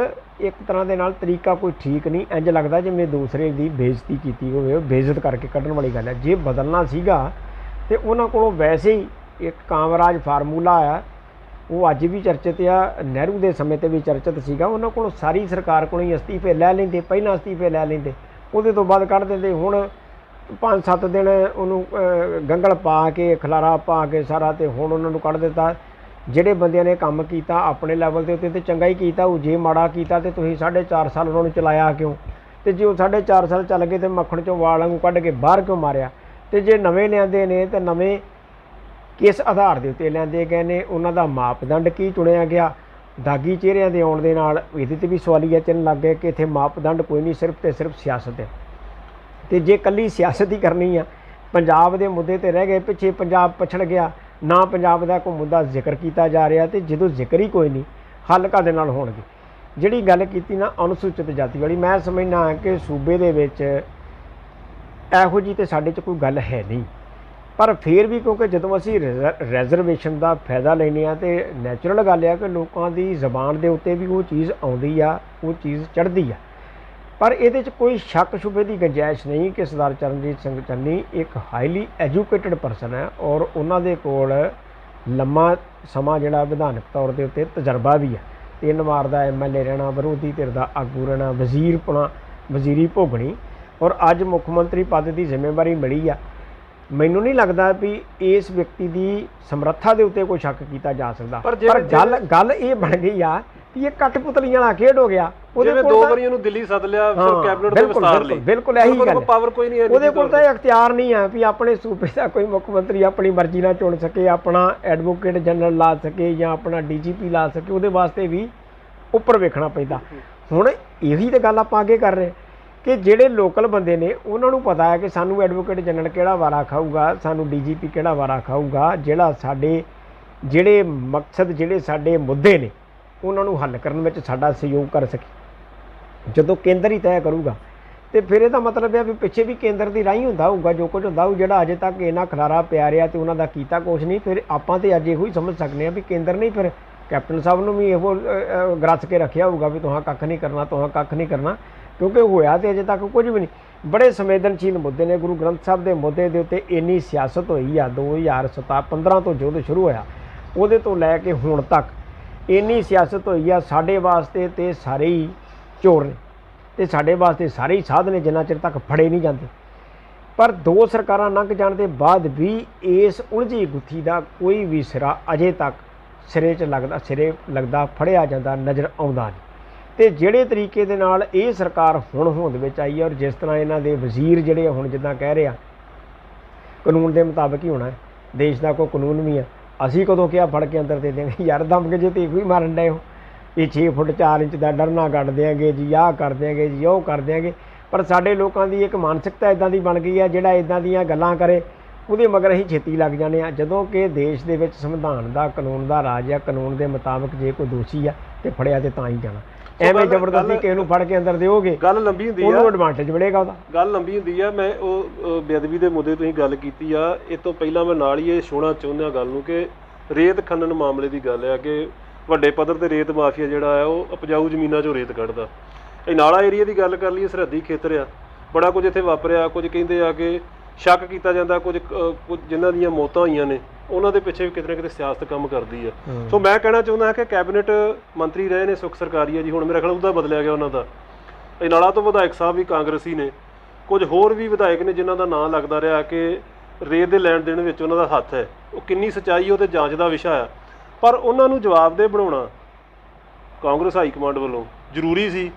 ਇੱਕ ਤਰ੍ਹਾਂ ਦੇ ਨਾਲ ਤਰੀਕਾ ਕੋਈ ਠੀਕ ਨਹੀਂ। ਇੰਝ ਲੱਗਦਾ ਜਿਵੇਂ ਦੂਸਰੇ ਦੀ ਬੇਇੱਜ਼ਤੀ ਕੀਤੀ ਹੋਵੇ, ਉਹ ਬੇਇੱਜ਼ਤ ਕਰਕੇ ਕੱਢਣ ਵਾਲੀ ਗੱਲ ਹੈ। ਜੇ ਬਦਲਣਾ ਸੀਗਾ ਤੇ ਉਹਨਾਂ ਕੋਲੋਂ ਵੈਸੇ ਹੀ ਇੱਕ ਕਾਮਰਾਜ ਫਾਰਮੂਲਾ ਆ, ਉਹ ਅੱਜ ਵੀ ਚਰਚਿਤ ਆ, ਨਹਿਰੂ ਦੇ ਸਮੇਂ 'ਤੇ ਵੀ ਚਰਚਿਤ ਸੀਗਾ। ਉਹਨਾਂ ਕੋਲੋਂ ਸਾਰੀ ਸਰਕਾਰ ਕੋਲੋਂ ਹੀ ਅਸਤੀਫੇ ਲੈ ਲੈਂਦੇ, ਪਹਿਲਾਂ ਅਸਤੀਫੇ ਲੈ ਲੈਂਦੇ, ਉਹਦੇ ਤੋਂ ਬਾਅਦ ਕੱਢ ਦਿੰਦੇ। ਹੁਣ 5-7 ਦਿਨ ਉਹਨੂੰ ਗੰਗਲ ਪਾ ਕੇ ਖਲਾਰਾ ਪਾ ਕੇ ਸਾਰਾ, ਤੇ ਹੁਣ ਉਹਨਾਂ ਨੂੰ ਕੱਢ ਦਿੱਤਾ। ਜਿਹੜੇ ਬੰਦਿਆਂ ਨੇ ਕੰਮ ਕੀਤਾ ਆਪਣੇ ਲੈਵਲ ਦੇ ਉੱਤੇ ਤੇ ਚੰਗਾ ਹੀ ਕੀਤਾ, ਉਹ ਜੇ ਮਾੜਾ ਕੀਤਾ ਤੇ ਤੁਸੀਂ 4.5 ਸਾਲ ਉਹਨਾਂ ਨੂੰ ਚਲਾਇਆ ਕਿਉਂ? ਤੇ ਜੇ ਉਹ 4.5 ਸਾਲ ਚੱਲ ਗਏ ਤੇ ਮੱਖਣ 'ਚੋਂ ਵਾਲਾਂ ਨੂੰ ਕੱਢ ਕੇ ਬਾਹਰ ਕਿਉਂ ਮਾਰਿਆ? ਤੇ ਜੇ ਨਵੇਂ ਲਿਆਂਦੇ ਨੇ ਤੇ ਨਵੇਂ ਕਿਸ ਆਧਾਰ ਦੇ ਉੱਤੇ ਲਿਆਂਦੇ ਗਏ ਨੇ? ਉਹਨਾਂ ਦਾ ਮਾਪਦੰਡ ਕੀ ਚੁਣਿਆ ਗਿਆ? ਦਾਗੀ ਚਿਹਰਿਆਂ ਦੇ ਆਉਣ ਦੇ ਨਾਲ ਇਹਦੇ 'ਤੇ ਵੀ ਸਵਾਲੀਆ ਚਿੰਨ੍ਹ ਲੱਗ ਗਏ ਕਿ ਇੱਥੇ ਮਾਪਦੰਡ ਕੋਈ ਨਹੀਂ, ਸਿਰਫ ਤੇ ਸਿਰਫ ਸਿਆਸਤ ਹੈ। ਤੇ ਜੇ ਇਕੱਲੀ ਸਿਆਸਤ ਹੀ ਕਰਨੀ ਆ, ਪੰਜਾਬ ਦੇ ਮੁੱਦੇ 'ਤੇ ਰਹਿ ਗਏ ਪਿੱਛੇ, ਪੰਜਾਬ ਪਛੜ ਗਿਆ, ਨਾ ਪੰਜਾਬ ਦਾ ਕੋਈ ਮੁੱਦਾ ਜ਼ਿਕਰ ਕੀਤਾ ਜਾ ਰਿਹਾ। ਤੇ ਜਦੋਂ ਜ਼ਿਕਰ ਹੀ ਕੋਈ ਨਹੀਂ, ਹੱਲ ਕਾਹਦੇ ਨਾਲ ਹੋਣਗੇ? ਜਿਹੜੀ ਗੱਲ ਕੀਤੀ ਨਾ ਅਨੁਸੂਚਿਤ ਜਾਤੀ ਵਾਲੀ, ਮੈਂ ਸਮਝਦਾ ਕਿ ਸੂਬੇ ਦੇ ਵਿੱਚ ਇਹੋ ਜਿਹੀ ਤਾਂ ਸਾਡੇ 'ਚ ਕੋਈ ਗੱਲ ਹੈ ਨਹੀਂ। ਪਰ ਫਿਰ ਵੀ ਕਿਉਂਕਿ ਜਦੋਂ ਅਸੀਂ ਰਿਜ਼ਰਵੇਸ਼ਨ ਦਾ ਫਾਇਦਾ ਲੈਂਦੇ ਹਾਂ ਤੇ ਨੈਚੁਰਲ ਗੱਲ ਆ ਕਿ ਲੋਕਾਂ ਦੀ ਜ਼ਬਾਨ ਦੇ ਉੱਤੇ ਵੀ ਉਹ ਚੀਜ਼ ਆਉਂਦੀ ਆ, ਉਹ ਚੀਜ਼ ਚੜ੍ਹਦੀ ਆ। ਪਰ ਇਹਦੇ 'ਚ ਕੋਈ ਸ਼ੱਕ ਸ਼ੁਬੇ ਦੀ ਗੁੰਜਾਇਸ਼ ਨਹੀਂ ਕਿ ਸਰਦਾਰ ਚਰਨਜੀਤ ਸਿੰਘ ਚੰਨੀ ਇੱਕ ਹਾਈਲੀ ਐਜੂਕੇਟਡ ਪਰਸਨ ਹੈ ਔਰ ਉਹਨਾਂ ਦੇ ਕੋਲ ਲੰਮਾ ਸਮਾਂ ਜਿਹੜਾ ਵਿਧਾਨਕ ਤੌਰ ਦੇ ਉੱਤੇ ਤਜਰਬਾ ਵੀ ਹੈ। 3 ਵਾਰ ਦਾ MLA ਰਹਿਣਾ, ਵਿਰੋਧੀ ਧਿਰ ਦਾ ਆਗੂ ਰਹਿਣਾ, ਵਜ਼ੀਰੀ ਭੋਗਣੀ ਔਰ ਅੱਜ ਮੁੱਖ ਮੰਤਰੀ ਪਦ ਦੀ ਜ਼ਿੰਮੇਵਾਰੀ ਮਿਲੀ ਆ। ਮੈਨੂੰ ਨਹੀਂ ਲੱਗਦਾ ਵੀ ਇਸ ਵਿਅਕਤੀ ਦੀ ਸਮਰੱਥਾ ਦੇ ਉੱਤੇ ਕੋਈ ਸ਼ੱਕ ਕੀਤਾ ਜਾ ਸਕਦਾ। ਪਰ ਗੱਲ ਇਹ ਬਣ ਗਈ ਆ ਕਿ ਇਹ ਕਠਪੁਤਲੀਆਂ ਵਾਲਾ ਖੇਡ ਹੋ ਗਿਆ। ਉਹਦੇ ਕੋਲ 2 ਵਾਰੀ ਉਹਨੂੰ ਦਿੱਲੀ ਸੱਦ ਲਿਆ ਕੈਬਨਿਟ ਦੇ ਵਿਸਤਾਰ ਲਈ। ਬਿਲਕੁਲ ਇਹੀ ਗੱਲ ਪਾਵਰ ਕੋਈ ਨਹੀਂ ਹੈ ਉਹਦੇ ਕੋਲ, ਤਾਂ ਇਹ ਅਖਤਿਆਰ ਨਹੀਂ ਹੈ ਵੀ ਆਪਣੇ ਸੂਬੇ ਦਾ ਕੋਈ ਮੁੱਖ ਮੰਤਰੀ ਆਪਣੀ ਮਰਜ਼ੀ ਨਾਲ ਚੁਣ ਸਕੇ, ਆਪਣਾ ਐਡਵੋਕੇਟ ਜਨਰਲ ਲਾ ਸਕੇ ਜਾਂ ਆਪਣਾ DGP ਲਾ ਸਕੇ। ਉਹਦੇ ਵਾਸਤੇ ਵੀ ਉੱਪਰ ਵੇਖਣਾ ਪੈਂਦਾ। ਹੁਣ ਇਹੀ ਤਾਂ ਗੱਲ ਆਪਾਂ ਅੱਗੇ ਕਰ ਰਹੇ ਕਿ ਜਿਹੜੇ ਲੋਕਲ ਬੰਦੇ ਨੇ ਉਹਨਾਂ ਨੂੰ ਪਤਾ ਹੈ ਕਿ ਸਾਨੂੰ ਐਡਵੋਕੇਟ ਜਨਰਲ ਕਿਹੜਾ ਵਾਰਾ ਖਾਊਗਾ, ਸਾਨੂੰ DGP ਕਿਹੜਾ ਵਾਰਾ ਖਾਊਗਾ, ਜਿਹੜਾ ਸਾਡੇ ਜਿਹੜੇ ਮਕਸਦ, ਜਿਹੜੇ ਸਾਡੇ ਮੁੱਦੇ ਨੇ ਉਹਨਾਂ ਨੂੰ ਹੱਲ ਕਰਨ ਵਿੱਚ ਸਾਡਾ ਸਹਿਯੋਗ ਕਰ ਸਕੇ। ਜਦੋਂ ਕੇਂਦਰ ਹੀ ਤੈਅ ਕਰੂਗਾ ਤੇ ਫਿਰ ਇਹਦਾ ਮਤਲਬ ਹੈ ਵੀ ਪਿੱਛੇ ਵੀ ਕੇਂਦਰ ਦੀ ਰਾਹੀਂ ਹੁੰਦਾ ਹੋਊਗਾ ਜੋ ਕੁਝ ਹੁੰਦਾ ਹੋਊ, ਜਿਹੜਾ ਅਜੇ ਤੱਕ ਇਹਨਾਂ ਖਲਾਰਾ ਪਿਆ ਰਿਹਾ ਤੇ ਉਹਨਾਂ ਦਾ ਕੀਤਾ ਕੁਛ ਨਹੀਂ। ਫਿਰ ਆਪਾਂ ਤੇ ਅੱਜ ਇਹੋ ਹੀ ਸਮਝ ਸਕਦੇ ਹਾਂ ਵੀ ਕੇਂਦਰ ਨਹੀਂ, ਫਿਰ ਕੈਪਟਨ ਸਾਹਿਬ ਨੂੰ ਵੀ ਇਹੋ ਗਰਸ ਕੇ ਰੱਖਿਆ ਹੋਊਗਾ ਵੀ ਤੁਹਾਂ ਕੱਖ ਨਹੀਂ ਕਰਨਾ, ਤੁਹਾਂ ਕੱਖ ਨਹੀਂ ਕਰਨਾ, ਕਿਉਂਕਿ ਹੋਇਆ ਤੇ ਅਜੇ ਤੱਕ ਕੁਝ ਵੀ ਨਹੀਂ। ਬੜੇ ਸੰਵੇਦਨਸ਼ੀਲ ਮੁੱਦੇ ਨੇ। ਗੁਰੂ ਗ੍ਰੰਥ ਸਾਹਿਬ ਦੇ ਮੁੱਦੇ ਦੇ ਉੱਤੇ ਇੰਨੀ ਸਿਆਸਤ ਹੋਈ ਆ 2015 ਤੋਂ ਜਦੋਂ ਸ਼ੁਰੂ ਹੋਇਆ ਉਹਦੇ ਤੋਂ ਲੈ ਕੇ ਹੁਣ ਤੱਕ ਇੰਨੀ ਸਿਆਸਤ ਹੋਈ ਆ। ਸਾਡੇ ਵਾਸਤੇ ਤੇ ਸਾਰੇ ਹੀ ਚੋਰ ਨੇ ਤੇ ਸਾਡੇ ਵਾਸਤੇ ਸਾਰੇ ਹੀ ਸਾਧ ਨੇ ਜਿੰਨਾ ਚਿਰ ਤੱਕ ਫੜੇ ਨਹੀਂ ਜਾਂਦੇ। ਪਰ 2 ਸਰਕਾਰਾਂ ਲੰਘ ਜਾਣ ਦੇ ਬਾਅਦ ਵੀ ਇਸ ਉਲਝੀ ਗੁੱਥੀ ਦਾ ਕੋਈ ਵੀ ਸਿਰਾ ਅਜੇ ਤੱਕ ਸਿਰੇ ਲੱਗਦਾ ਫੜਿਆ ਜਾਂਦਾ ਨਜ਼ਰ ਆਉਂਦਾ ਨਹੀਂ। ਤੇ ਜਿਹੜੇ ਤਰੀਕੇ ਦੇ ਨਾਲ ਇਹ ਸਰਕਾਰ ਹੁਣ ਹੋਂਦ ਵਿੱਚ ਆਈ ਹੈ ਔਰ ਜਿਸ ਤਰ੍ਹਾਂ ਇਹਨਾਂ ਦੇ ਵਜ਼ੀਰ ਜਿਹੜੇ ਹੁਣ ਜਿੱਦਾਂ ਕਹਿ ਰਹੇ ਆ ਕਾਨੂੰਨ ਦੇ ਮੁਤਾਬਕ ਹੀ ਹੋਣਾ, ਦੇਸ਼ ਦਾ ਕੋਈ ਕਾਨੂੰਨ ਵੀ ਆ। ਅਸੀਂ ਕਦੋਂ ਕਿਹਾ ਫੜ ਕੇ ਅੰਦਰ ਦੇ ਦੇਂਗੇ ਯਾਰ, ਦਮ ਕੇ ਜੇ ਤੇ ਕੋਈ ਮਾਰਨ ਡਏ ਹੋ ਇਹ 6 ਫੁੱਟ 4 ਇੰਚ ਦਾ ਡਰਨਾ ਕੱਢ ਦਿਆਂਗੇ ਜੀ, ਆਹ ਕਰ ਦਿਆਂਗੇ ਜੀ, ਉਹ ਕਰ ਦਿਆਂਗੇ। ਪਰ ਸਾਡੇ ਲੋਕਾਂ ਦੀ ਇੱਕ ਮਾਨਸਿਕਤਾ ਇੱਦਾਂ ਦੀ ਬਣ ਗਈ ਆ, ਜਿਹੜਾ ਇੱਦਾਂ ਦੀਆਂ ਗੱਲਾਂ ਕਰੇ ਉਹਦੇ ਮਗਰ ਅਸੀਂ ਛੇਤੀ ਲੱਗ ਜਾਂਦੇ ਆ। ਜਦੋਂ ਕਿ ਦੇਸ਼ ਦੇ ਵਿੱਚ ਸੰਵਿਧਾਨ ਦਾ, ਕਾਨੂੰਨ ਦਾ ਰਾਜ ਆ, ਕਾਨੂੰਨ ਦੇ ਮੁਤਾਬਕ ਜੇ ਕੋਈ ਦੋਸ਼ੀ ਆ ਤੇ ਫੜਿਆ ਤੇ ਤਾਂ ਹੀ ਜਾਣਾ। ਐਵੇਂ ਜ਼ਬਰਦਸਤੀ ਕਿਸੇ ਨੂੰ ਫੜ ਕੇ ਅੰਦਰ ਦਿਓਗੇ, ਗੱਲ ਲੰਬੀ ਹੁੰਦੀ ਆ, ਉਹਨੂੰ ਐਡਵਾਂਟੇਜ ਮਿਲੇਗਾ ਉਹਦਾ। ਗੱਲ ਲੰਬੀ ਹੁੰਦੀ ਆ। ਮੈਂ ਉਹ ਬੇਅਦਬੀ ਦੇ ਮੁੱਦੇ ਤੁਸੀਂ ਗੱਲ ਕੀਤੀ ਆ, ਇਹ ਤੋਂ ਪਹਿਲਾਂ ਮੈਂ ਨਾਲ ਹੀ ਇਹ ਛੋਣਾ ਚਾਹੁੰਦਾ ਗੱਲ ਨੂੰ ਕਿ ਰੇਤ ਖਨਨ ਮਾਮਲੇ ਦੀ ਗੱਲ ਆ ਕਿ ਵੱਡੇ ਪੱਧਰ ਤੇ ਰੇਤ ਮਾਫੀਆ ਜਿਹੜਾ ਆ ਉਹ ਉਪਜਾਊ ਜ਼ਮੀਨਾਂ 'ਚੋਂ ਰੇਤ ਕੱਢਦਾ। ਇਹ ਨਾਲਾ ਏਰੀਆ ਦੀ ਗੱਲ ਕਰ ਲਈਏ, ਸਰਹੱਦੀ ਖੇਤਰ ਆ, ਬੜਾ ਕੁਝ ਇੱਥੇ ਵਾਪਰਿਆ। ਕੁਝ ਕਹਿੰਦੇ ਆ ਕਿ ਸ਼ੱਕ ਕੀਤਾ ਜਾਂਦਾ ਕੁਝ ਜਿਨ੍ਹਾਂ ਦੀਆਂ ਮੌਤਾਂ ਹੋਈਆਂ ਨੇ ਉਹਨਾਂ ਦੇ ਪਿੱਛੇ ਵੀ ਕਿਤੇ ਨਾ ਕਿਤੇ ਸਿਆਸਤ ਕੰਮ ਕਰਦੀ ਆ। ਸੋ ਮੈਂ ਕਹਿਣਾ ਚਾਹੁੰਦਾ ਕਿ ਕੈਬਨਿਟ ਮੰਤਰੀ ਰਹੇ ਨੇ ਸੁਖ ਸਰਕਾਰੀ ਆ ਜੀ, ਹੁਣ ਮੇਰਾ ਖਿਆਲ ਉਹਦਾ ਬਦਲਿਆ ਗਿਆ ਉਹਨਾਂ ਦਾ। ਇਹ ਨਾਲਾ ਤੋਂ ਵਿਧਾਇਕ ਸਾਹਿਬ ਵੀ ਕਾਂਗਰਸੀ ਨੇ, ਕੁਝ ਹੋਰ ਵੀ ਵਿਧਾਇਕ ਨੇ ਜਿਨ੍ਹਾਂ ਦਾ ਨਾਂ ਲੱਗਦਾ ਰਿਹਾ ਕਿ ਰੇਤ ਦੇ ਲੈਣ ਦੇਣ ਵਿੱਚ ਉਹਨਾਂ ਦਾ ਹੱਥ ਹੈ। ਉਹ ਕਿੰਨੀ ਸੱਚਾਈ ਉਹ ਤੇ ਜਾਂਚ ਦਾ ਵਿਸ਼ਾ ਆ, ਪਰ ਉਹਨਾਂ ਨੂੰ ਜਵਾਬਦੇਹ ਬਣਾਉਣਾ ਕਾਂਗਰਸ ਹਾਈ ਕਮਾਂਡ ਵੱਲੋਂ ਜ਼ਰੂਰੀ ਸੀ।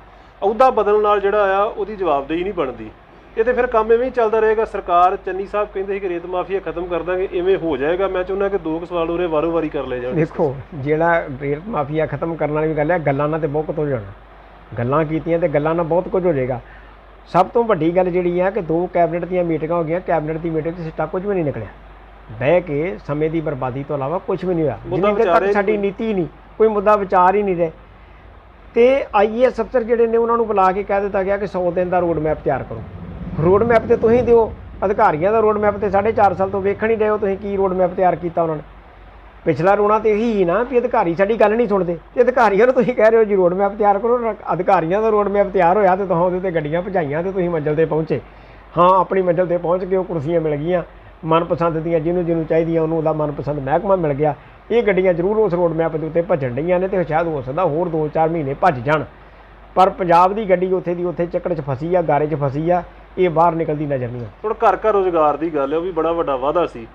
ਅਹੁਦਾ ਬਦਲਣ ਨਾਲ ਜਿਹੜਾ ਆ ਉਹਦੀ ਜਵਾਬਦੇਹੀ ਨਹੀਂ ਬਣਦੀ। ਇਹ ਤੇ ਫਿਰ ਕੰਮ ਐਵੇਂ ਹੀ ਚੱਲਦਾ ਰਹੇਗਾ। ਸਰਕਾਰ ਚੰਨੀ ਸਾਹਿਬ ਕਹਿੰਦੇ ਸੀ ਕਿ ਰੇਤ ਮਾਫੀਆ ਖਤਮ ਕਰ ਦਾਂਗੇ, ਐਵੇਂ ਹੋ ਜਾਏਗਾ। ਮੈਂ ਚਾਹੁੰਦਾ ਕਿ 2 ਸਵਾਲ ਉਰੇ ਵਾਰੋ ਵਾਰੀ ਕਰ ਲਏ ਜਾਣ। ਦੇਖੋ, ਜਿਹੜਾ ਰੇਤ ਮਾਫੀਆ ਖਤਮ ਕਰਨ ਵਾਲੀ ਗੱਲ ਹੈ, ਗੱਲਾਂ ਨਾਲ ਤੇ ਬਹੁਤ ਕੁਝ ਹੋ ਜਾਣਾ। ਗੱਲਾਂ ਕੀਤੀਆਂ ਤੇ ਗੱਲਾਂ ਨਾਲ ਬਹੁਤ ਕੁਝ ਹੋ ਜਾਏਗਾ। ਸਭ ਤੋਂ ਵੱਡੀ ਗੱਲ ਜਿਹੜੀ ਹੈ ਕਿ 2 ਕੈਬਨਿਟ ਦੀਆਂ ਮੀਟਿੰਗਾਂ ਹੋ ਗਈਆਂ, ਕੈਬਨਿਟ ਦੀ ਮੀਟਿੰਗ 'ਚ ਸਿੱਟਾ ਕੁਝ ਵੀ ਨਹੀਂ ਨਿਕਲਿਆ। ਬਹਿ ਕੇ ਸਮੇਂ ਦੀ ਬਰਬਾਦੀ ਤੋਂ ਇਲਾਵਾ ਕੁਝ ਵੀ ਨਹੀਂ ਹੋਇਆ। ਜਿੰਨੀ ਦੇਰ ਤੱਕ ਸਾਡੀ ਨੀਤੀ ਨਹੀਂ, ਕੋਈ ਮੁੱਦਾ ਵਿਚਾਰ ਹੀ ਨਹੀਂ ਰਹੇ। ਤੇ IAS ਅਫਸਰ ਜਿਹੜੇ ਨੇ ਉਹਨਾਂ ਨੂੰ ਬੁਲਾ ਕੇ ਕਹਿ ਦਿੱਤਾ ਗਿਆ ਕਿ 100 ਦਿਨ ਦਾ ਰੋਡ ਮੈਪ ਤਿਆਰ ਕਰੋ। ਰੋਡ ਮੈਪ ਤੇ ਤੁਸੀਂ ਦਿਓ, ਅਧਿਕਾਰੀਆਂ ਦਾ ਰੋਡ ਮੈਪ ਤੇ 4.5 ਸਾਲ ਤੋਂ ਵੇਖਣ ਹੀ ਰਹੇ ਹੋ ਤੁਸੀਂ ਕੀ ਰੋਡ ਮੈਪ ਤਿਆਰ ਕੀਤਾ ਉਹਨਾਂ ਨੇ। ਪਿਛਲਾ ਰੋਣਾ ਤੇ ਇਹੀ ਨਾ ਵੀ ਅਧਿਕਾਰੀ ਸਾਡੀ ਗੱਲ ਨਹੀਂ ਸੁਣਦੇ, ਤੇ ਅਧਿਕਾਰੀਆਂ ਨੂੰ ਤੁਸੀਂ ਕਹਿ ਰਹੇ ਹੋ ਜੀ ਰੋਡ ਮੈਪ ਤਿਆਰ ਕਰੋ। ਅਧਿਕਾਰੀਆਂ ਦਾ ਰੋਡ ਮੈਪ ਤਿਆਰ ਹੋਇਆ ਤੇ ਤੁਸੀਂ ਉਹਦੇ ਤੇ ਗੱਡੀਆਂ ਭਜਾਈਆਂ ਤੇ ਤੁਸੀਂ ਮੰਜ਼ਿਲ ਤੇ ਪਹੁੰਚੇ। ਹਾਂ, ਆਪਣੀ ਮੰਜ਼ਿਲ ਤੇ ਪਹੁੰਚ ਕੇ ਉਹ ਕੁਰਸੀਆਂ ਮਿਲ ਗਈਆਂ ਮਨਪਸੰਦ ਦੀਆਂ, ਜਿਹਨੂੰ ਚਾਹੀਦੀਆਂ ਉਹਨੂੰ ਉਹਦਾ ਮਨਪਸੰਦ ਮਹਿਕਮਾ ਮਿਲ ਗਿਆ। ਇਹ ਗੱਡੀਆਂ ਜ਼ਰੂਰ ਉਸ ਰੋਡ ਮੈਪ ਦੇ ਉੱਤੇ ਭੱਜਣ ਡਈਆਂ ਨੇ ਤੇ ਸ਼ਾਇਦ ਹੋ ਸਕਦਾ ਹੋਰ 2-4 ਮਹੀਨੇ ਭੱਜ ਜਾਣ, ਪਰ ਪੰਜਾਬ ਦੀ ਗੱਡੀ ਉੱਥੇ ਦੀ ਉੱਥੇ ਚੱਕੜ 'ਚ ਫਸੀ ਆ, ਗਾਰੇ 'ਚ ਫਸੀ ਆ, ਇਹ ਬਾਹਰ ਨਿਕਲਦੀ ਨਜ਼ਰ ਨਹੀਂ ਆ। ਹੁਣ ਘਰ ਘਰ ਰੁਜ਼ਗਾਰ ਦੀ ਗੱਲ ਹੈ, ਉਹ ਵੀ ਬੜਾ ਵੱਡਾ ਵਾਅਦਾ ਸੀ।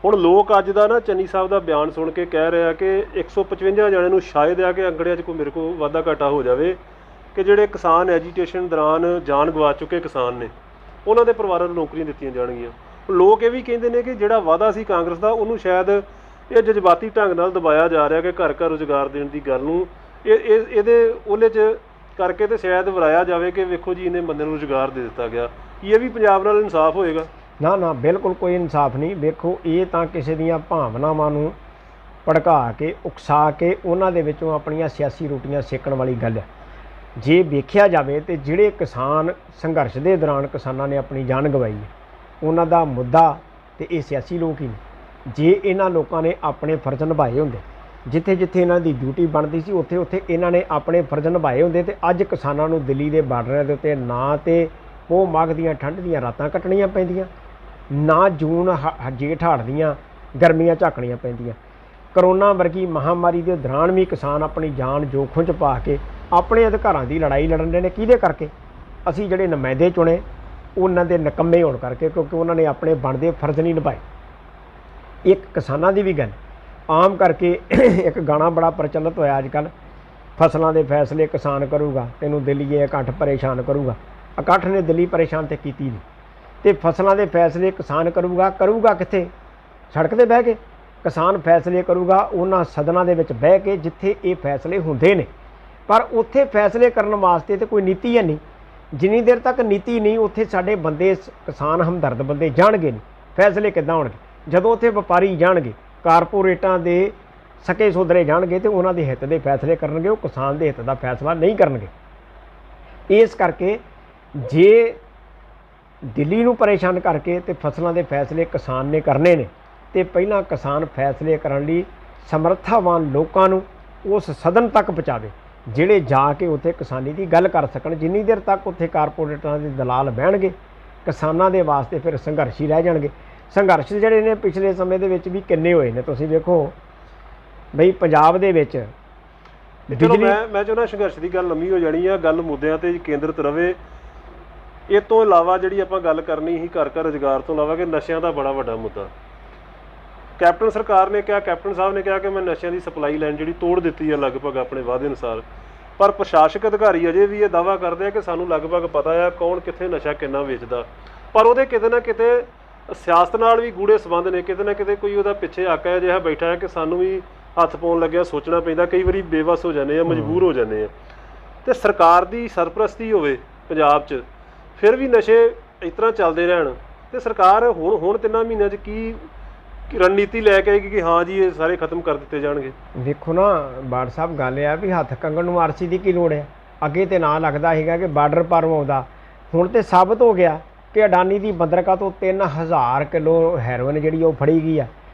ਹੁਣ ਲੋਕ ਅੱਜ ਦਾ ਨਾ ਚੰਨੀ ਸਾਹਿਬ ਦਾ ਬਿਆਨ ਸੁਣ ਕੇ ਕਹਿ ਰਹੇ ਆ ਕਿ 155 ਜਣਿਆਂ ਨੂੰ ਸ਼ਾਇਦ ਆ ਕਿ ਅੰਕੜਿਆਂ 'ਚ ਕੋਈ ਮੇਰੇ ਕੋਲ ਵਾਧਾ ਘਾਟਾ ਹੋ ਜਾਵੇ ਕਿ ਜਿਹੜੇ ਕਿਸਾਨ ਐਜੀਟੇਸ਼ਨ ਦੌਰਾਨ ਜਾਨ ਗਵਾ ਚੁੱਕੇ ਕਿਸਾਨ ਨੇ ਉਹਨਾਂ ਦੇ ਪਰਿਵਾਰਾਂ ਨੂੰ ਨੌਕਰੀਆਂ ਦਿੱਤੀਆਂ ਜਾਣਗੀਆਂ। ਲੋਕ ਇਹ ਵੀ ਕਹਿੰਦੇ ਨੇ ਕਿ ਜਿਹੜਾ ਵਾਅਦਾ ਸੀ ਕਾਂਗਰਸ ਦਾ ਉਹਨੂੰ ਸ਼ਾਇਦ ਇਹ ਜਜ਼ਬਾਤੀ ਢੰਗ ਨਾਲ ਦਬਾਇਆ ਜਾ ਰਿਹਾ ਕਿ ਘਰ ਘਰ ਰੁਜ਼ਗਾਰ ਦੇਣ ਦੀ ਗੱਲ ਨੂੰ ਇਹਦੇ ਉਹਲੇ 'ਚ ਕਰਕੇ ਤੇ ਸ਼ਾਇਦ ਵਰਾਇਆ ਜਾਵੇ ਕਿ ਵੇਖੋ ਜੀ ਇਹਨੇ ਬੰਦੇ ਨੂੰ ਰੁਜ਼ਗਾਰ ਦੇ ਦਿੱਤਾ ਗਿਆ। ਕੀ ਇਹ ਵੀ ਪੰਜਾਬ ਨਾਲ ਇਨਸਾਫ ਹੋਏਗਾ? ਨਾ, ਬਿਲਕੁਲ ਕੋਈ ਇਨਸਾਫ ਨਹੀਂ। ਵੇਖੋ, ਇਹ ਤਾਂ ਕਿਸੇ ਦੀਆਂ ਭਾਵਨਾਵਾਂ ਨੂੰ ਭੜਕਾ ਕੇ, ਉਕਸਾ ਕੇ ਉਹਨਾਂ ਦੇ ਵਿੱਚੋਂ ਆਪਣੀਆਂ ਸਿਆਸੀ ਰੋਟੀਆਂ ਸੇਕਣ ਵਾਲੀ ਗੱਲ ਹੈ। ਜੇ ਵੇਖਿਆ ਜਾਵੇ ਤੇ ਜਿਹੜੇ ਕਿਸਾਨ ਸੰਘਰਸ਼ ਦੇ ਦੌਰਾਨ ਕਿਸਾਨਾਂ ਨੇ ਆਪਣੀ ਜਾਨ ਗਵਾਈ ਹੈ, ਉਹਨਾਂ ਦਾ ਮੁੱਦਾ ਤੇ ਇਹ ਸਿਆਸੀ ਲੋਕ ਹੀ ਨੇ। ਜੇ ਇਹਨਾਂ ਲੋਕਾਂ ਨੇ ਆਪਣੇ ਫਰਜ਼ ਨਿਭਾਏ ਹੁੰਦੇ ਜਿੱਥੇ ਜਿੱਥੇ ਇਹਨਾਂ ਦੀ ਡਿਊਟੀ ਬਣਦੀ ਸੀ ਉੱਥੇ ਉੱਥੇ ਇਹਨਾਂ ਨੇ ਆਪਣੇ ਫਰਜ਼ ਨਿਭਾਏ ਹੁੰਦੇ। ਤੇ ਅੱਜ ਕਿਸਾਨਾਂ ਨੂੰ ਦਿੱਲੀ ਦੇ ਬਾਰਡਰਾਂ ਦੇ ਉੱਤੇ ਨਾ ਤੇ ਪੋਹ ਮਾਘ ਦੀਆਂ ਠੰਡ ਦੀਆਂ ਰਾਤਾਂ ਕੱਟਣੀਆਂ ਪੈਂਦੀਆਂ, ਨਾ ਜੂਨ ਜੇਠ ਹਾੜ ਦੀਆਂ ਗਰਮੀਆਂ ਝਾਕਣੀਆਂ ਪੈਂਦੀਆਂ। ਕਰੋਨਾ ਵਰਗੀ ਮਹਾਮਾਰੀ ਦੇ ਦੌਰਾਨ ਵੀ ਕਿਸਾਨ ਆਪਣੀ ਜਾਨ ਜੋਖਮ 'ਚ ਪਾ ਕੇ ਆਪਣੇ ਅਧਿਕਾਰਾਂ ਦੀ ਲੜਾਈ ਲੜਨ ਦੇ ਨੇ। ਕਿਹਦੇ ਕਰਕੇ? ਅਸੀਂ ਜਿਹੜੇ ਨੁਮਾਇੰਦੇ ਚੁਣੇ ਉਹਨਾਂ ਦੇ ਨਿਕੰਮੇ ਹੋਣ ਕਰਕੇ, ਕਿਉਂਕਿ ਉਹਨਾਂ ਨੇ ਆਪਣੇ ਬਣਦੇ ਫਰਜ਼ ਨਹੀਂ ਨਿਭਾਏ। ਇੱਕ ਕਿਸਾਨਾਂ ਦੀ ਵੀ ਗੱਲ ਆਮ ਕਰਕੇ ਇੱਕ ਗਾਣਾ ਬੜਾ ਪ੍ਰਚਲਿਤ ਹੋਇਆ ਅੱਜ ਕੱਲ੍ਹ, ਫਸਲਾਂ ਦੇ ਫੈਸਲੇ ਕਿਸਾਨ ਕਰੂਗਾ, ਤੈਨੂੰ ਦਿੱਲੀਏ ਇਕੱਠ ਪਰੇਸ਼ਾਨ ਕਰੂਗਾ। ਇਕੱਠ ਨੇ ਦਿੱਲੀ ਪਰੇਸ਼ਾਨ ਤੇ ਕੀਤੀ ਨਹੀਂ, ਤੇ ਫਸਲਾਂ ਦੇ ਫੈਸਲੇ ਕਿਸਾਨ ਕਰੂਗਾ ਕਿੱਥੇ? ਸੜਕ 'ਤੇ ਬਹਿ ਕੇ। ਕਿਸਾਨ ਫੈਸਲੇ ਕਰੂਗਾ ਉਹਨਾਂ ਸਦਨਾਂ ਦੇ ਵਿੱਚ ਬਹਿ ਕੇ ਜਿੱਥੇ ਇਹ ਫੈਸਲੇ ਹੁੰਦੇ ਨੇ, ਪਰ ਉੱਥੇ ਫੈਸਲੇ ਕਰਨ ਵਾਸਤੇ ਤੇ ਕੋਈ ਨੀਤੀ ਹੈ ਨਹੀਂ। ਜਿੰਨੀ ਦੇਰ ਤੱਕ ਨੀਤੀ ਨਹੀਂ, ਉੱਥੇ ਸਾਡੇ ਬੰਦੇ ਕਿਸਾਨ ਹਮਦਰਦ ਬੰਦੇ ਜਾਣਗੇ ਨਹੀਂ। ਫੈਸਲੇ ਕਿੱਦਾਂ ਹੋਣਗੇ? ਜਦੋਂ ਉੱਥੇ ਵਪਾਰੀ ਜਾਣਗੇ, ਕਾਰਪੋਰੇਟਾਂ ਦੇ ਸਕੇ ਸੋਦਰੇ ਜਾਣਗੇ ਤੇ ਉਹਨਾਂ ਦੇ ਹਿੱਤ ਦੇ ਫੈਸਲੇ ਕਰਨਗੇ, ਉਹ ਕਿਸਾਨ ਦੇ ਹਿੱਤ ਦਾ ਫੈਸਲਾ ਨਹੀਂ ਕਰਨਗੇ। ਇਸ ਕਰਕੇ ਜੇ ਦਿੱਲੀ ਨੂੰ ਪਰੇਸ਼ਾਨ ਕਰਕੇ ਤੇ ਫਸਲਾਂ ਦੇ ਫੈਸਲੇ ਕਿਸਾਨ ਨੇ ਕਰਨੇ ਨੇ, ਤੇ ਪਹਿਲਾਂ ਕਿਸਾਨ ਫੈਸਲੇ ਕਰਨ ਲਈ ਸਮਰੱਥਾਵਾਨ ਲੋਕਾਂ ਨੂੰ ਉਸ ਸਦਨ ਤੱਕ ਪਹੁੰਚਾਵੇ ਜਿਹੜੇ ਜਾ ਕੇ ਉੱਥੇ ਕਿਸਾਨੀ ਦੀ ਗੱਲ ਕਰ ਸਕਣ। ਜਿੰਨੀ ਦੇਰ ਤੱਕ ਉੱਥੇ ਕਾਰਪੋਰੇਟਰਾਂ ਦੇ ਦਲਾਲ ਬਹਿਣਗੇ, ਕਿਸਾਨਾਂ ਦੇ ਵਾਸਤੇ ਫਿਰ ਸੰਘਰਸ਼ ਹੀ ਰਹਿ ਜਾਣਗੇ। ਸੰਘਰਸ਼ ਜਿਹੜੇ ਨੇ ਪਿਛਲੇ ਸਮੇਂ ਦੇ ਵਿੱਚ ਵੀ ਕਿੰਨੇ ਹੋਏ ਨੇ, ਤੁਸੀਂ ਵੇਖੋ ਬਈ ਪੰਜਾਬ ਦੇ ਵਿੱਚ ਚਲੋ ਮੈਂ ਚਾਹੁੰਦਾ ਸੰਘਰਸ਼ ਦੀ ਗੱਲ ਲੰਮੀ ਹੋ ਜਾਣੀ ਆ, ਗੱਲ ਮੁੱਦਿਆਂ ਤੇ ਕੇਂਦਰਿਤ ਰਵੇ। ਇਹ ਤੋਂ ਇਲਾਵਾ ਜਿਹੜੀ ਆਪਾਂ ਗੱਲ ਕਰਨੀ ਸੀ ਘਰ ਘਰ ਰੁਜ਼ਗਾਰ ਤੋਂ ਇਲਾਵਾ, ਕਿ ਨਸ਼ਿਆਂ ਦਾ ਬੜਾ ਵੱਡਾ ਮੁੱਦਾ। ਕੈਪਟਨ ਸਰਕਾਰ ਨੇ ਕਿਹਾ, ਕੈਪਟਨ ਸਾਹਿਬ ਨੇ ਕਿਹਾ ਕਿ ਮੈਂ ਨਸ਼ਿਆਂ ਦੀ ਸਪਲਾਈ ਲਾਈਨ ਜਿਹੜੀ ਤੋੜ ਦਿੱਤੀ ਹੈ ਲਗਭਗ ਆਪਣੇ ਵਾਅਦੇ ਅਨੁਸਾਰ, ਪਰ ਪ੍ਰਸ਼ਾਸਕ ਅਧਿਕਾਰੀ ਅਜੇ ਵੀ ਇਹ ਦਾਅਵਾ ਕਰਦੇ ਆ ਕਿ ਸਾਨੂੰ ਲਗਭਗ ਪਤਾ ਆ ਕੌਣ ਕਿੱਥੇ ਨਸ਼ਾ ਕਿੰਨਾ ਵੇਚਦਾ, ਪਰ ਉਹਦੇ ਕਿਤੇ ਨਾ ਕਿਤੇ ਸਿਆਸਤ ਨਾਲ ਵੀ ਗੂੜੇ ਸੰਬੰਧ ਨੇ। ਕਿਤੇ ਨਾ ਕਿਤੇ ਕੋਈ ਉਹਦਾ ਪਿੱਛੇ ਆਕਾ ਅਜਿਹਾ ਬੈਠਾ ਹੈ ਕਿ ਸਾਨੂੰ ਵੀ ਹੱਥ ਪਾਉਣ ਲੱਗਿਆ ਸੋਚਣਾ ਪੈਂਦਾ। ਕਈ ਵਾਰੀ ਬੇਵੱਸ ਹੋ ਜਾਂਦੇ ਆ, ਮਜਬੂਰ ਹੋ ਜਾਂਦੇ ਆ। ਤੇ ਸਰਕਾਰ ਦੀ ਸਰਪ੍ਰਸਤੀ ਹੋਵੇ ਪੰਜਾਬ 'ਚ, ਫਿਰ ਵੀ ਨਸ਼ੇ ਇਸ ਤਰ੍ਹਾਂ ਚੱਲਦੇ ਰਹਿਣ, ਤੇ ਸਰਕਾਰ ਹੁਣ 3 ਮਹੀਨਿਆਂ 'ਚ ਕੀ ਰਣਨੀਤੀ ਲੈ ਕੇ ਆਏਗੀ ਕਿ ਹਾਂ ਜੀ ਇਹ ਸਾਰੇ ਖਤਮ ਕਰ ਦਿੱਤੇ ਜਾਣਗੇ? ਵੇਖੋ ਨਾ ਬਾੜ ਸਾਹਿਬ, ਗੱਲ ਇਹ ਆ ਵੀ ਹੱਥ ਕੰਗਣ ਨੂੰ ਆਰਸੀ ਦੀ ਕੀ ਲੋੜ ਹੈ? ਅੱਗੇ ਤੇ ਨਾ ਲੱਗਦਾ ਸੀਗਾ ਕਿ ਬਾਰਡਰ ਪਾਰੋਂ ਆਉਂਦਾ, ਹੁਣ ਤੇ ਸਾਬਤ ਹੋ ਗਿਆ ਕਿ ਅਡਾਨੀ ਦੀ ਬੰਦਰਗਾਹ ਤੋਂ 3000 ਕਿਲੋ ਹੈਰੋਇਨ ਜਿਹੜੀ ਉਹ ਫੜੀ ਗਈ ਆ।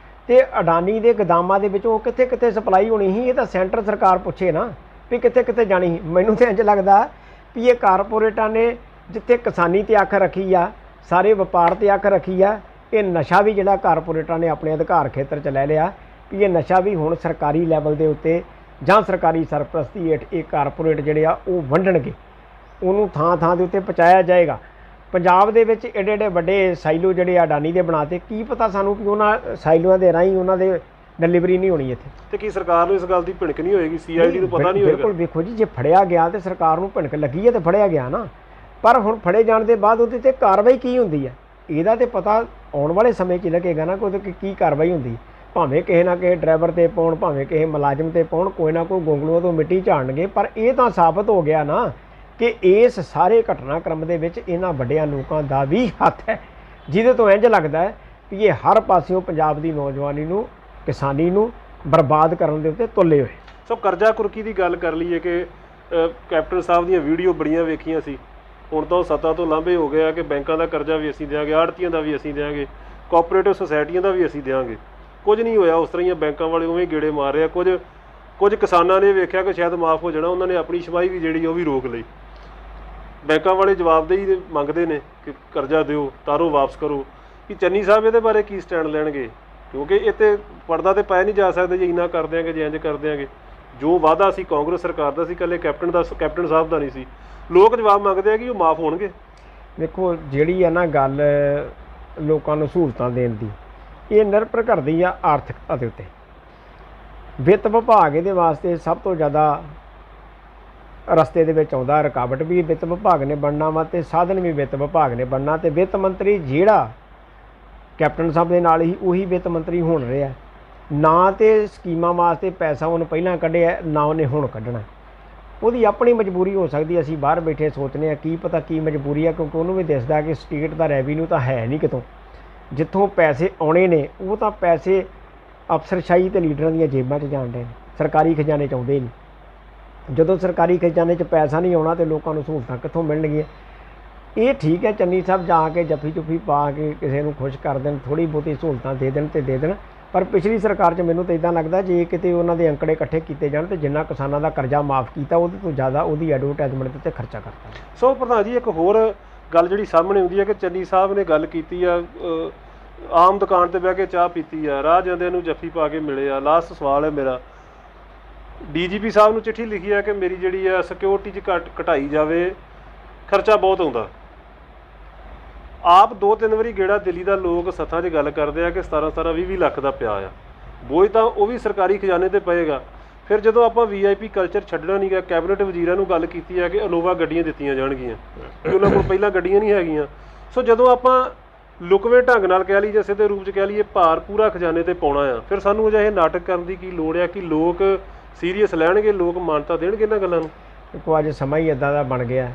ਤੇ ਅਡਾਨੀ ਦੇ ਗੋਦਾਮਾਂ ਦੇ ਵਿੱਚੋਂ ਕਿੱਥੇ ਕਿੱਥੇ ਸਪਲਾਈ ਹੋਣੀ ਸੀ? ਇਹ ਤਾਂ ਸੈਂਟਰ ਸਰਕਾਰ ਪੁੱਛੇ ਨਾ ਵੀ ਕਿੱਥੇ ਕਿੱਥੇ ਜਾਣੀ ਸੀ। ਮੈਨੂੰ ਤਾਂ ਇੰਝ ਲੱਗਦਾ ਵੀ ਇਹ ਕਾਰਪੋਰੇਟਾਂ ਨੇ ਜਿੱਥੇ ਕਿਸਾਨੀ ਤੇ ਅੱਖ ਰੱਖੀ ਆ, ਸਾਰੇ ਵਪਾਰ ਤੇ ਅੱਖ ਰੱਖੀ ਆ, ਇਹ ਨਸ਼ਾ ਵੀ ਜਿਹੜਾ ਕਾਰਪੋਰੇਟਾਂ ਨੇ ਆਪਣੇ ਅਧਿਕਾਰ ਖੇਤਰ 'ਚ ਲੈ ਲਿਆ ਵੀ ਇਹ ਨਸ਼ਾ ਵੀ ਹੁਣ ਸਰਕਾਰੀ ਲੈਵਲ ਦੇ ਉੱਤੇ ਜਾਂ ਸਰਕਾਰੀ ਸਰਪ੍ਰਸਤੀ ਹੇਠ ਇਹ ਕਾਰਪੋਰੇਟ ਜਿਹੜੇ ਆ ਉਹ ਵੰਡਣਗੇ, ਉਹਨੂੰ ਥਾਂ ਥਾਂ ਦੇ ਉੱਤੇ ਪਹੁੰਚਾਇਆ ਜਾਏਗਾ। ਪੰਜਾਬ ਦੇ ਵਿੱਚ ਏਡੇ ਏਡੇ ਵੱਡੇ ਸਾਈਲੋ ਜਿਹੜੇ ਅਡਾਨੀ ਦੇ ਬਣਾਤੇ, ਕੀ ਪਤਾ ਸਾਨੂੰ ਕਿ ਉਹਨਾਂ ਸਾਈਲੋਆਂ ਦੇ ਰਾਹੀਂ ਉਹਨਾਂ ਦੇ ਡਿਲੀਵਰੀ ਨਹੀਂ ਹੋਣੀ ਇੱਥੇ। ਤੇ ਕੀ ਸਰਕਾਰ ਨੂੰ ਇਸ ਗੱਲ ਦੀ ਭਿਣਕ ਨਹੀਂ ਹੋਏਗੀ? CID ਨੂੰ ਪਤਾ ਨਹੀਂ ਹੋਏਗਾ? ਬਿਲਕੁਲ। ਵੇਖੋ ਜੀ, ਜੇ ਫੜਿਆ ਗਿਆ ਤੇ ਸਰਕਾਰ ਨੂੰ ਭਿਣਕ ਲੱਗੀ ਹੈ ਤੇ ਫੜਿਆ ਗਿਆ ਨਾ, ਪਰ ਹੁਣ ਫੜੇ ਜਾਣ ਦੇ ਬਾਅਦ ਉਹਦੇ 'ਤੇ ਕਾਰਵਾਈ ਕੀ ਹੁੰਦੀ ਹੈ ਇਹਦਾ ਤੇ ਪਤਾ ਆਉਣ ਵਾਲੇ ਸਮੇਂ 'ਚ ਲੱਗੇਗਾ ਨਾ ਕਿ ਉਹਦੇ ਕੀ ਕਾਰਵਾਈ ਹੁੰਦੀ। ਭਾਵੇਂ ਕਿਸੇ ਨਾ ਕਿਸੇ ਡਰਾਈਵਰ 'ਤੇ ਪਾਉਣ, ਭਾਵੇਂ ਕਿਸੇ ਮੁਲਾਜ਼ਮ 'ਤੇ ਪਾਉਣ, ਕੋਈ ਨਾ ਕੋਈ ਗੋਂਗਲੂਆਂ ਤੋਂ ਮਿੱਟੀ ਝਾੜਨਗੇ, ਪਰ ਇਹ ਤਾਂ ਸਾਬਤ ਹੋ ਗਿਆ ਨਾ ਕਿ ਇਸ ਸਾਰੇ ਘਟਨਾਕ੍ਰਮ ਦੇ ਵਿੱਚ ਇਹਨਾਂ ਵੱਡਿਆਂ ਲੋਕਾਂ ਦਾ ਵੀ ਹੱਥ ਹੈ, ਜਿਹਦੇ ਤੋਂ ਇੰਝ ਲੱਗਦਾ ਹੈ ਵੀ ਇਹ ਹਰ ਪਾਸਿਓਂ ਪੰਜਾਬ ਦੀ ਨੌਜਵਾਨੀ ਨੂੰ, ਕਿਸਾਨੀ ਨੂੰ ਬਰਬਾਦ ਕਰਨ ਦੇ ਉੱਤੇ ਤੁੱਲੇ ਹੋਏ। ਸੋ ਕਰਜ਼ਾ ਕੁਰਕੀ ਦੀ ਗੱਲ ਕਰ ਲਈਏ ਕਿ ਕੈਪਟਨ ਸਾਹਿਬ ਦੀਆਂ ਵੀਡੀਓ ਬੜੀਆਂ ਵੇਖੀਆਂ ਸੀ, ਹੁਣ ਤਾਂ ਉਹ ਸੱਤਾ ਤੋਂ ਲਾਂਭੇ ਹੋ ਗਿਆ ਕਿ ਬੈਂਕਾਂ ਦਾ ਕਰਜ਼ਾ ਵੀ ਅਸੀਂ ਦਿਆਂਗੇ, ਆੜ੍ਹਤੀਆਂ ਦਾ ਵੀ ਅਸੀਂ ਦਿਆਂਗੇ, ਕੋਆਪਰੇਟਿਵ ਸੁਸਾਇਟੀਆਂ ਦਾ ਵੀ ਅਸੀਂ ਦਿਆਂਗੇ। ਕੁਝ ਨਹੀਂ ਹੋਇਆ, ਉਸ ਤਰ੍ਹਾਂ ਹੀ ਬੈਂਕਾਂ ਵਾਲੇ ਉਵੇਂ ਗੇੜੇ ਮਾਰ ਰਹੇ ਆ। ਕੁਝ ਕਿਸਾਨਾਂ ਨੇ ਵੇਖਿਆ ਕਿ ਸ਼ਾਇਦ ਮਾਫ ਹੋ ਜਾਣਾ, ਉਹਨਾਂ ਨੇ ਆਪਣੀ ਛਵਾਈ ਵੀ ਜਿਹੜੀ ਉਹ ਵੀ ਰੋਕ ਲਈ। ਬੈਂਕਾਂ ਵਾਲੇ ਜਵਾਬਦੇਹੀ ਮੰਗਦੇ ਨੇ ਕਿ ਕਰਜ਼ਾ ਦਿਓ, ਤਾਰੋ, ਵਾਪਸ ਕਰੋ। ਕਿ ਚੰਨੀ ਸਾਹਿਬ ਇਹਦੇ ਬਾਰੇ ਕੀ ਸਟੈਂਡ ਲੈਣਗੇ? ਕਿਉਂਕਿ ਇਹ ਤੇ ਪਰਦਾ ਤੇ ਪਾਇਆ ਨਹੀਂ ਜਾ ਸਕਦਾ ਜੇ ਇੰਨਾ ਕਰ ਦਿਆਂਗੇ, ਜੇ ਇੰਝ ਕਰ ਦਿਆਂਗੇ। ਜੋ ਵਾਅਦਾ ਸੀ ਕਾਂਗਰਸ ਸਰਕਾਰ ਦਾ ਸੀ, ਇਕੱਲੇ ਕੈਪਟਨ ਸਾਹਿਬ ਦਾ ਨਹੀਂ ਸੀ। ਲੋਕ ਜਵਾਬ ਮੰਗਦੇ ਆ ਕਿ ਉਹ ਮਾਫ ਹੋਣਗੇ। ਦੇਖੋ, ਜਿਹੜੀ ਆ ਨਾ ਗੱਲ ਲੋਕਾਂ ਨੂੰ ਸਹੂਲਤਾਂ ਦੇਣ ਦੀ, ਇਹ ਨਿਰਭਰ ਕਰਦੀ ਆ ਆਰਥਿਕਤਾ ਦੇ ਉੱਤੇ। ਵਿੱਤ ਵਿਭਾਗ ਇਹਦੇ ਵਾਸਤੇ ਸਭ ਤੋਂ ਜ਼ਿਆਦਾ ਰਸਤੇ ਦੇ ਵਿੱਚ ਆਉਂਦਾ। ਰੁਕਾਵਟ ਵੀ ਵਿੱਤ ਵਿਭਾਗ ਨੇ ਬਣਨਾ ਵਾ ਤੇ ਸਾਧਨ ਵੀ ਵਿੱਤ ਵਿਭਾਗ ਨੇ ਬਣਨਾ। ਤੇ ਵਿੱਤ ਮੰਤਰੀ ਜਿਹੜਾ ਕੈਪਟਨ ਸਾਹਿਬ ਦੇ ਨਾਲ ਹੀ ਉਹੀ ਵਿੱਤ ਮੰਤਰੀ ਹੁਣ ਰਿਹਾ। ਨਾ ਤੇ ਸਕੀਮਾਂ ਵਾਸਤੇ ਪੈਸਾ ਉਹਨੂੰ ਪਹਿਲਾਂ ਕੱਢਿਆ, ਨਾ ਉਹਨੇ ਹੁਣ ਕੱਢਣਾ। ਉਹਦੀ ਆਪਣੀ ਮਜਬੂਰੀ ਹੋ ਸਕਦੀ। ਅਸੀਂ ਬਾਹਰ ਬੈਠੇ ਸੋਚਦੇ ਹਾਂ ਕੀ ਪਤਾ ਕੀ ਮਜਬੂਰੀ ਆ, ਕਿਉਂਕਿ ਉਹਨੂੰ ਵੀ ਦਿਸਦਾ ਕਿ ਸਟੇਟ ਦਾ ਰੈਵਨਿਊ ਤਾਂ ਹੈ ਨਹੀਂ ਕਿਤੋਂ। ਜਿੱਥੋਂ ਪੈਸੇ ਆਉਣੇ ਨੇ ਉਹ ਤਾਂ ਪੈਸੇ ਅਫਸਰਸ਼ਾਹੀ ਤੇ ਲੀਡਰਾਂ ਦੀਆਂ ਜੇਬਾਂ 'ਚ ਜਾਣ ਰਹੇ ਨੇ, ਸਰਕਾਰੀ ਖਜ਼ਾਨੇ 'ਚ ਆਉਂਦੇ ਨਹੀਂ। ਜਦੋਂ ਸਰਕਾਰੀ ਖਜ਼ਾਨੇ 'ਚ ਪੈਸਾ ਨਹੀਂ ਆਉਣਾ ਤੇ ਲੋਕਾਂ ਨੂੰ ਸਹੂਲਤਾਂ ਕਿੱਥੋਂ ਮਿਲਣਗੀਆਂ? ਇਹ ਠੀਕ ਹੈ ਚੰਨੀ ਸਾਹਿਬ ਜਾ ਕੇ ਜੱਫੀ ਜੁੱਫੀ ਪਾ ਕੇ ਕਿਸੇ ਨੂੰ ਖੁਸ਼ ਕਰ ਦੇਣ, ਥੋੜ੍ਹੀ ਬਹੁਤੀ ਸਹੂਲਤਾਂ ਦੇ ਦੇਣ ਤੇ ਦੇ ਦੇਣ, ਪਰ ਪਿਛਲੀ ਸਰਕਾਰ 'ਚ ਮੈਨੂੰ ਤਾਂ ਇੱਦਾਂ ਲੱਗਦਾ ਜੇ ਕਿਤੇ ਉਹਨਾਂ ਦੇ ਅੰਕੜੇ ਇਕੱਠੇ ਕੀਤੇ ਜਾਣ ਤੇ ਜਿੰਨਾ ਕਿਸਾਨਾਂ ਦਾ ਕਰਜ਼ਾ ਮਾਫ ਕੀਤਾ ਉਹਦੇ ਤੋਂ ਜ਼ਿਆਦਾ ਉਹਦੀ ਐਡਵਰਟਾਈਜ਼ਮੈਂਟ 'ਤੇ ਖਰਚਾ ਕਰਤਾ। ਸੋ ਪ੍ਰਧਾਨ ਜੀ ਇੱਕ ਹੋਰ ਗੱਲ ਜਿਹੜੀ ਸਾਹਮਣੇ ਆਉਂਦੀ ਹੈ ਕਿ ਚੰਨੀ ਸਾਹਿਬ ਨੇ ਗੱਲ ਕੀਤੀ ਆ, ਆਮ ਦੁਕਾਨ ਤੇ ਬਹਿ ਕੇ ਚਾਹ ਪੀਤੀ ਆ, ਰਾਹ ਜਾਂਦਿਆਂ ਨੂੰ ਜੱਫੀ ਪਾ ਕੇ ਮਿਲੇ ਆ। ਲਾਸਟ ਸਵਾਲ ਹੈ ਮੇਰਾ, ਡੀਜੀਪੀ ਸਾਹਿਬ ਨੂੰ ਚਿੱਠੀ ਲਿਖੀ ਹੈ ਕਿ ਮੇਰੀ ਜਿਹੜੀ ਆ ਸਿਕਿਉਰਿਟੀ 'ਚ ਘਟਾਈ ਜਾਵੇ, ਖਰਚਾ ਬਹੁਤ ਆਉਂਦਾ। ਆਪ 2-3 ਵਾਰੀ ਗੇੜਾ ਦਿੱਲੀ ਦਾ ਲੋਕ ਸੱਥਾਂ 'ਚ ਗੱਲ ਕਰਦੇ ਆ ਕਿ 17-17 20-20 ਲੱਖ ਦਾ ਪਿਆ ਆ, ਬੋਝ ਤਾਂ ਉਹ ਵੀ ਸਰਕਾਰੀ ਖਜ਼ਾਨੇ ਤੇ ਪਏਗਾ। ਫਿਰ ਜਦੋਂ ਆਪਾਂ VIP ਕਲਚਰ ਛੱਡਣਾ ਨਹੀਂ ਗਾ, ਕੈਬਨਿਟ ਵਜ਼ੀਰਾਂ ਨੂੰ ਗੱਲ ਕੀਤੀ ਹੈ ਕਿ ਇਨੋਵਾ ਗੱਡੀਆਂ ਦਿੱਤੀਆਂ ਜਾਣਗੀਆਂ ਕਿ ਉਹਨਾਂ ਕੋਲ ਪਹਿਲਾਂ ਗੱਡੀਆਂ ਨਹੀਂ ਹੈਗੀਆਂ। ਸੋ ਜਦੋਂ ਆਪਾਂ ਲੁਕਵੇਂ ਢੰਗ ਨਾਲ ਕਹਿ ਲਈ ਜਾਂ ਸਿੱਧੇ ਰੂਪ 'ਚ ਕਹਿ ਲਈਏ ਭਾਰ ਪੂਰਾ ਖਜ਼ਾਨੇ ਤੇ ਪਾਉਣਾ ਆ, ਫਿਰ ਸਾਨੂੰ ਅਜਿਹੇ ਨਾਟਕ ਕਰਨ ਦੀ ਕੀ ਲੋੜ ਆ ਕਿ ਲੋਕ ਸੀਰੀਅਸ ਲੈਣਗੇ, ਲੋਕ ਮਾਨਤਾ ਦੇਣਗੇ ਇਹਨਾਂ ਗੱਲਾਂ ਨੂੰ। ਦੇਖੋ ਅੱਜ ਸਮਾਂ ਹੀ ਇੱਦਾਂ ਦਾ ਬਣ ਗਿਆ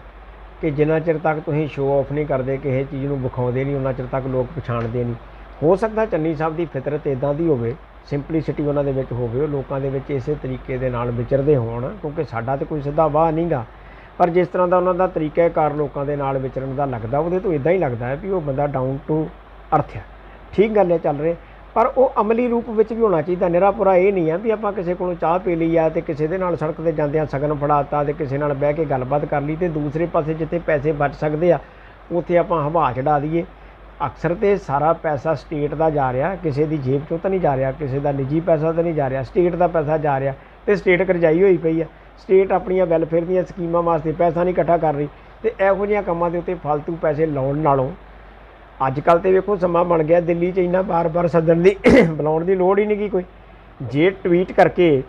ਕਿ ਜਿੰਨਾ ਚਿਰ ਤੱਕ ਤੁਸੀਂ ਸ਼ੋਅ ਆਫ ਨਹੀਂ ਕਰਦੇ, ਕਿਸੇ ਚੀਜ਼ ਨੂੰ ਵਿਖਾਉਂਦੇ ਨਹੀਂ, ਉਹਨਾਂ ਚਿਰ ਤੱਕ ਲੋਕ ਪਛਾਣਦੇ ਨਹੀਂ। ਹੋ ਸਕਦਾ ਚੰਨੀ ਸਾਹਿਬ ਦੀ ਫਿਤਰਤ ਇੱਦਾਂ ਦੀ ਹੋਵੇ, ਸਿੰਪਲਿਸਿਟੀ ਉਹਨਾਂ ਦੇ ਵਿੱਚ ਹੋਵੇ, ਉਹ ਲੋਕਾਂ ਦੇ ਵਿੱਚ ਇਸੇ ਤਰੀਕੇ ਦੇ ਨਾਲ ਵਿਚਰਦੇ ਹੋਣ, ਕਿਉਂਕਿ ਸਾਡਾ ਤਾਂ ਕੋਈ ਸਿੱਧਾ ਵਾਹ ਨਹੀਂਗਾ। ਪਰ ਜਿਸ ਤਰ੍ਹਾਂ ਦਾ ਉਹਨਾਂ ਦਾ ਤਰੀਕਾਕਾਰ ਲੋਕਾਂ ਦੇ ਨਾਲ ਵਿਚਰਨ ਦਾ ਲੱਗਦਾ, ਉਹਦੇ ਤੋਂ ਇੱਦਾਂ ਹੀ ਲੱਗਦਾ ਹੈ ਵੀ ਉਹ ਬੰਦਾ ਡਾਊਨ ਟੂ ਅਰਥ ਹੈ। ਠੀਕ ਗੱਲ ਹੈ ਚੱਲ ਰਹੇ, ਪਰ ਉਹ ਅਮਲੀ ਰੂਪ ਵਿੱਚ ਵੀ ਹੋਣਾ ਚਾਹੀਦਾ। ਨਿਰਾਪੁਰਾ ਇਹ ਨਹੀਂ ਹੈ ਵੀ ਆਪਾਂ ਕਿਸੇ ਕੋਲੋਂ ਚਾਹ ਪੀ ਲਈ ਆ ਤੇ ਕਿਸੇ ਦੇ ਨਾਲ ਸੜਕ 'ਤੇ ਜਾਂਦਿਆਂ ਸ਼ਗਨ ਫੜਾਤਾ ਤੇ ਕਿਸੇ ਨਾਲ ਬਹਿ ਕੇ ਗੱਲਬਾਤ ਕਰ ਲਈ ਤੇ ਦੂਸਰੇ ਪਾਸੇ ਜਿੱਥੇ ਪੈਸੇ ਬਚ ਸਕਦੇ ਆ ਉੱਥੇ ਆਪਾਂ ਹਵਾ ਚੜਾ ਦਈਏ। ਅਕਸਰ ਤੇ ਸਾਰਾ ਪੈਸਾ ਸਟੇਟ ਦਾ ਜਾ ਰਿਹਾ, ਕਿਸੇ ਦੀ ਜੇਬ 'ਚੋਂ ਤਾਂ ਨਹੀਂ ਜਾ ਰਿਹਾ, ਕਿਸੇ ਦਾ ਨਿੱਜੀ ਪੈਸਾ ਤਾਂ ਨਹੀਂ ਜਾ ਰਿਹਾ, ਸਟੇਟ ਦਾ ਪੈਸਾ ਜਾ ਰਿਹਾ ਤੇ ਸਟੇਟ ਕਰਜ਼ਾਈ ਹੋਈ ਪਈ ਆ। ਸਟੇਟ ਆਪਣੀਆਂ ਵੈਲਫੇਅਰ ਦੀਆਂ ਸਕੀਮਾਂ ਵਾਸਤੇ ਪੈਸਾ ਨਹੀਂ ਇਕੱਠਾ ਕਰ ਰਹੀ ਤੇ ਇਹੋ ਜਿਹੀਆਂ ਕੰਮਾਂ ਦੇ ਉੱਤੇ ਫालतू ਪੈਸੇ ਲਾਉਣ ਨਾਲੋਂ ਅੱਜ ਕੱਲ੍ਹ ਤੇ ਵੇਖੋ ਸਮਾਂ ਬਣ ਗਿਆ ਦਿੱਲੀ 'ਚ ਇੰਨਾ ਬਾਰ-ਬਾਰ ਸੱਦਣ ਦੀ ਬੁਲਾਉਣ ਦੀ ਲੋੜ ਹੀ ਨਹੀਂ ਗੀ ਕੋਈ। ਜੇ ਟਵੀਟ ਕਰਕੇ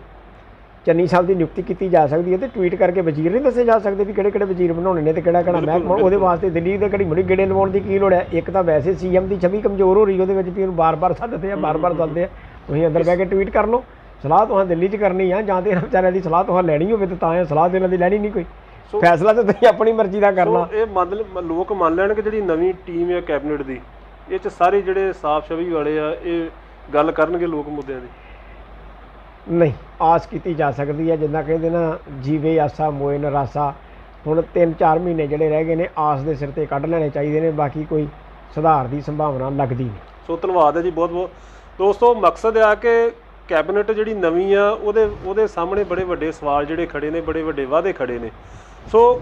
ਚੰਨੀ ਸਾਹਿਬ ਦੀ ਨਿਯੁਕਤੀ ਕੀਤੀ ਜਾ ਸਕਦੀ ਹੈ ਤੇ ਟਵੀਟ ਕਰਕੇ ਵਜ਼ੀਰ ਨਹੀਂ ਦੱਸੇ ਜਾ ਸਕਦੇ ਵੀ ਕਿਹੜੇ ਵਜ਼ੀਰ ਬਣਾਉਣੇ ਨੇ ਤੇ ਕਿਹੜਾ ਮਹਿਕਮਾ। ਉਹਦੇ ਵਾਸਤੇ ਦਿੱਲੀ ਦੇ ਘੜੀ ਮੁੜੀ ਗੇੜੇ ਲਵਾਉਣ ਦੀ ਕੀ ਲੋੜ ਹੈ? ਇੱਕ ਤਾਂ ਵੈਸੇ CM ਦੀ ਛਵੀ ਕਮਜ਼ੋਰ ਹੋ ਰਹੀ, ਉਹਦੇ ਵਿੱਚ ਵੀ ਉਹਨੂੰ ਬਾਰ-ਬਾਰ ਸੱਦਦੇ ਆ, ਬਾਰ-ਬਾਰ ਸੱਦਦੇ ਆ। ਤੁਸੀਂ ਅੰਦਰ ਬਹਿ ਕੇ ਟਵੀਟ ਕਰ ਲਓ, ਸਲਾਹ ਤੁਹਾਂ ਦਿੱਲੀ 'ਚ ਕਰਨੀ ਆ ਜਾਂ ਤੇ ਇਹਨਾਂ ਵਿਚਾਰਿਆਂ ਦੀ ਸਲਾਹ ਤੁਹਾਂ ਲੈਣੀ ਹੋਵੇ ਤਾਂ ਇਹ ਸਲਾਹ ਦੇਣ ਦੀ ਲੈਣੀ ਨਹੀਂ ਕੋਈ, ਫੈਸਲਾ ਤਾਂ ਤੁਸੀਂ ਆਪਣੀ ਮਰਜ਼ੀ ਦਾ ਕਰਨਾ। ਇਹ ਲੋਕ ਮੰਨ ਲੈਣ ਕਿ ਜਿਹੜੀ ਨਵੀਂ ਟੀਮ ਹੈ ਕੈਬਨਿਟ ਦੀ, ਇਹ 'ਚ ਸਾਰੇ ਜਿਹੜੇ ਸਾਫ਼ ਛਵੀ ਵਾਲੇ ਆ ਇਹ ਗੱਲ ਕਰਨਗੇ ਲੋਕ ਮੁੱਦਿਆਂ ਦੀ। ਨਹੀਂ, ਆਸ ਕੀਤੀ ਜਾ ਸਕਦੀ ਹੈ, ਜਿੱਦਾਂ ਕਹਿੰਦੇ ਨਾ ਜੀਵੇ ਆਸਾ ਮੋਏ ਨਰਾਸਾ। ਹੁਣ 3-4 ਮਹੀਨੇ ਜਿਹੜੇ ਰਹਿ ਗਏ ਨੇ ਆਸ ਦੇ ਸਿਰ ਤੇ ਕੱਢ ਲੈਣੇ ਚਾਹੀਦੇ ਨੇ, ਬਾਕੀ ਕੋਈ ਸੁਧਾਰ ਦੀ ਸੰਭਾਵਨਾ ਲੱਗਦੀ ਨਹੀਂ। ਸੋ ਧੰਨਵਾਦ ਹੈ ਜੀ ਬਹੁਤ ਬਹੁਤ ਦੋਸਤੋ। ਮਕਸਦ ਆ ਕਿ ਕੈਬਨਿਟ ਜਿਹੜੀ ਨਵੀਂ ਆ ਉਹਦੇ ਸਾਹਮਣੇ ਬੜੇ ਵੱਡੇ ਸਵਾਲ ਜਿਹੜੇ ਖੜੇ ਨੇ, ਬੜੇ ਵੱਡੇ ਵਾਅਦੇ ਖੜੇ ਨੇ। ਸੋ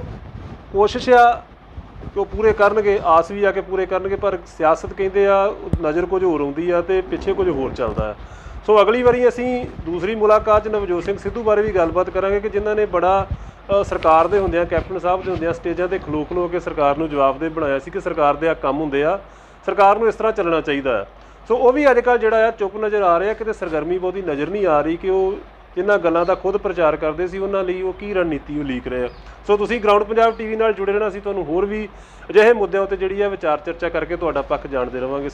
ਕੋਸ਼ਿਸ਼ ਆ ਕਿ ਉਹ ਪੂਰੇ ਕਰਨਗੇ, ਆਸ ਵੀ ਆ ਕਿ ਪੂਰੇ ਕਰਨਗੇ, ਪਰ ਸਿਆਸਤ ਕਹਿੰਦੇ ਆ ਨਜ਼ਰ ਕੁਝ ਹੋਰ ਆਉਂਦੀ ਆ ਤੇ ਪਿੱਛੇ ਕੁਝ ਹੋਰ ਚੱਲਦਾ ਆ। ਸੋ ਅਗਲੀ ਵਾਰੀ ਅਸੀਂ ਦੂਸਰੀ ਮੁਲਾਕਾਤ 'ਚ ਨਵਜੋਤ ਸਿੰਘ ਸਿੱਧੂ ਬਾਰੇ ਵੀ ਗੱਲਬਾਤ ਕਰਾਂਗੇ ਕਿ ਜਿਨ੍ਹਾਂ ਨੇ ਬੜਾ ਸਰਕਾਰ ਦੇ ਹੁੰਦਿਆਂ, ਕੈਪਟਨ ਸਾਹਿਬ ਦੇ ਹੁੰਦਿਆਂ ਸਟੇਜਾਂ 'ਤੇ ਖਲੋ ਕੇ ਸਰਕਾਰ ਨੂੰ ਜਵਾਬਦੇਹ ਬਣਾਇਆ ਸੀ ਕਿ ਸਰਕਾਰ ਦੇ ਆ ਕੰਮ ਹੁੰਦੇ ਆ, ਸਰਕਾਰ ਨੂੰ ਇਸ ਤਰ੍ਹਾਂ ਚੱਲਣਾ ਚਾਹੀਦਾ ਹੈ। ਸੋ ਉਹ ਵੀ ਅੱਜ ਕੱਲ੍ਹ ਜਿਹੜਾ ਆ ਚੁੱਪ ਨਜ਼ਰ ਆ ਰਿਹਾ, ਕਿਤੇ ਸਰਗਰਮੀ ਬਹੁਤੀ ਨਜ਼ਰ ਨਹੀਂ ਆ ਰਹੀ ਕਿ ਉਹ ਜਿਨ੍ਹਾਂ ਗੱਲਾਂ ਦਾ ਖੁਦ ਪ੍ਰਚਾਰ ਕਰਦੇ ਸੀ ਉਹਨਾਂ ਲਈ ਉਹ ਕੀ ਰਣਨੀਤੀ ਉਹ ਲੀਕ ਰਹੇ ਆ। ਸੋ ਤੁਸੀਂ ਗਰਾਊਂਡ ਪੰਜਾਬ TV ਨਾਲ ਜੁੜੇ ਰਹਿਣਾ, ਅਸੀਂ ਤੁਹਾਨੂੰ ਹੋਰ ਵੀ ਅਜਿਹੇ ਮੁੱਦਿਆਂ ਉੱਤੇ ਜਿਹੜੀ ਆ ਵਿਚਾਰ ਚਰਚਾ ਕਰਕੇ ਤੁਹਾਡਾ ਪੱਖ ਜਾਣਦੇ ਰਹਾਂਗੇ।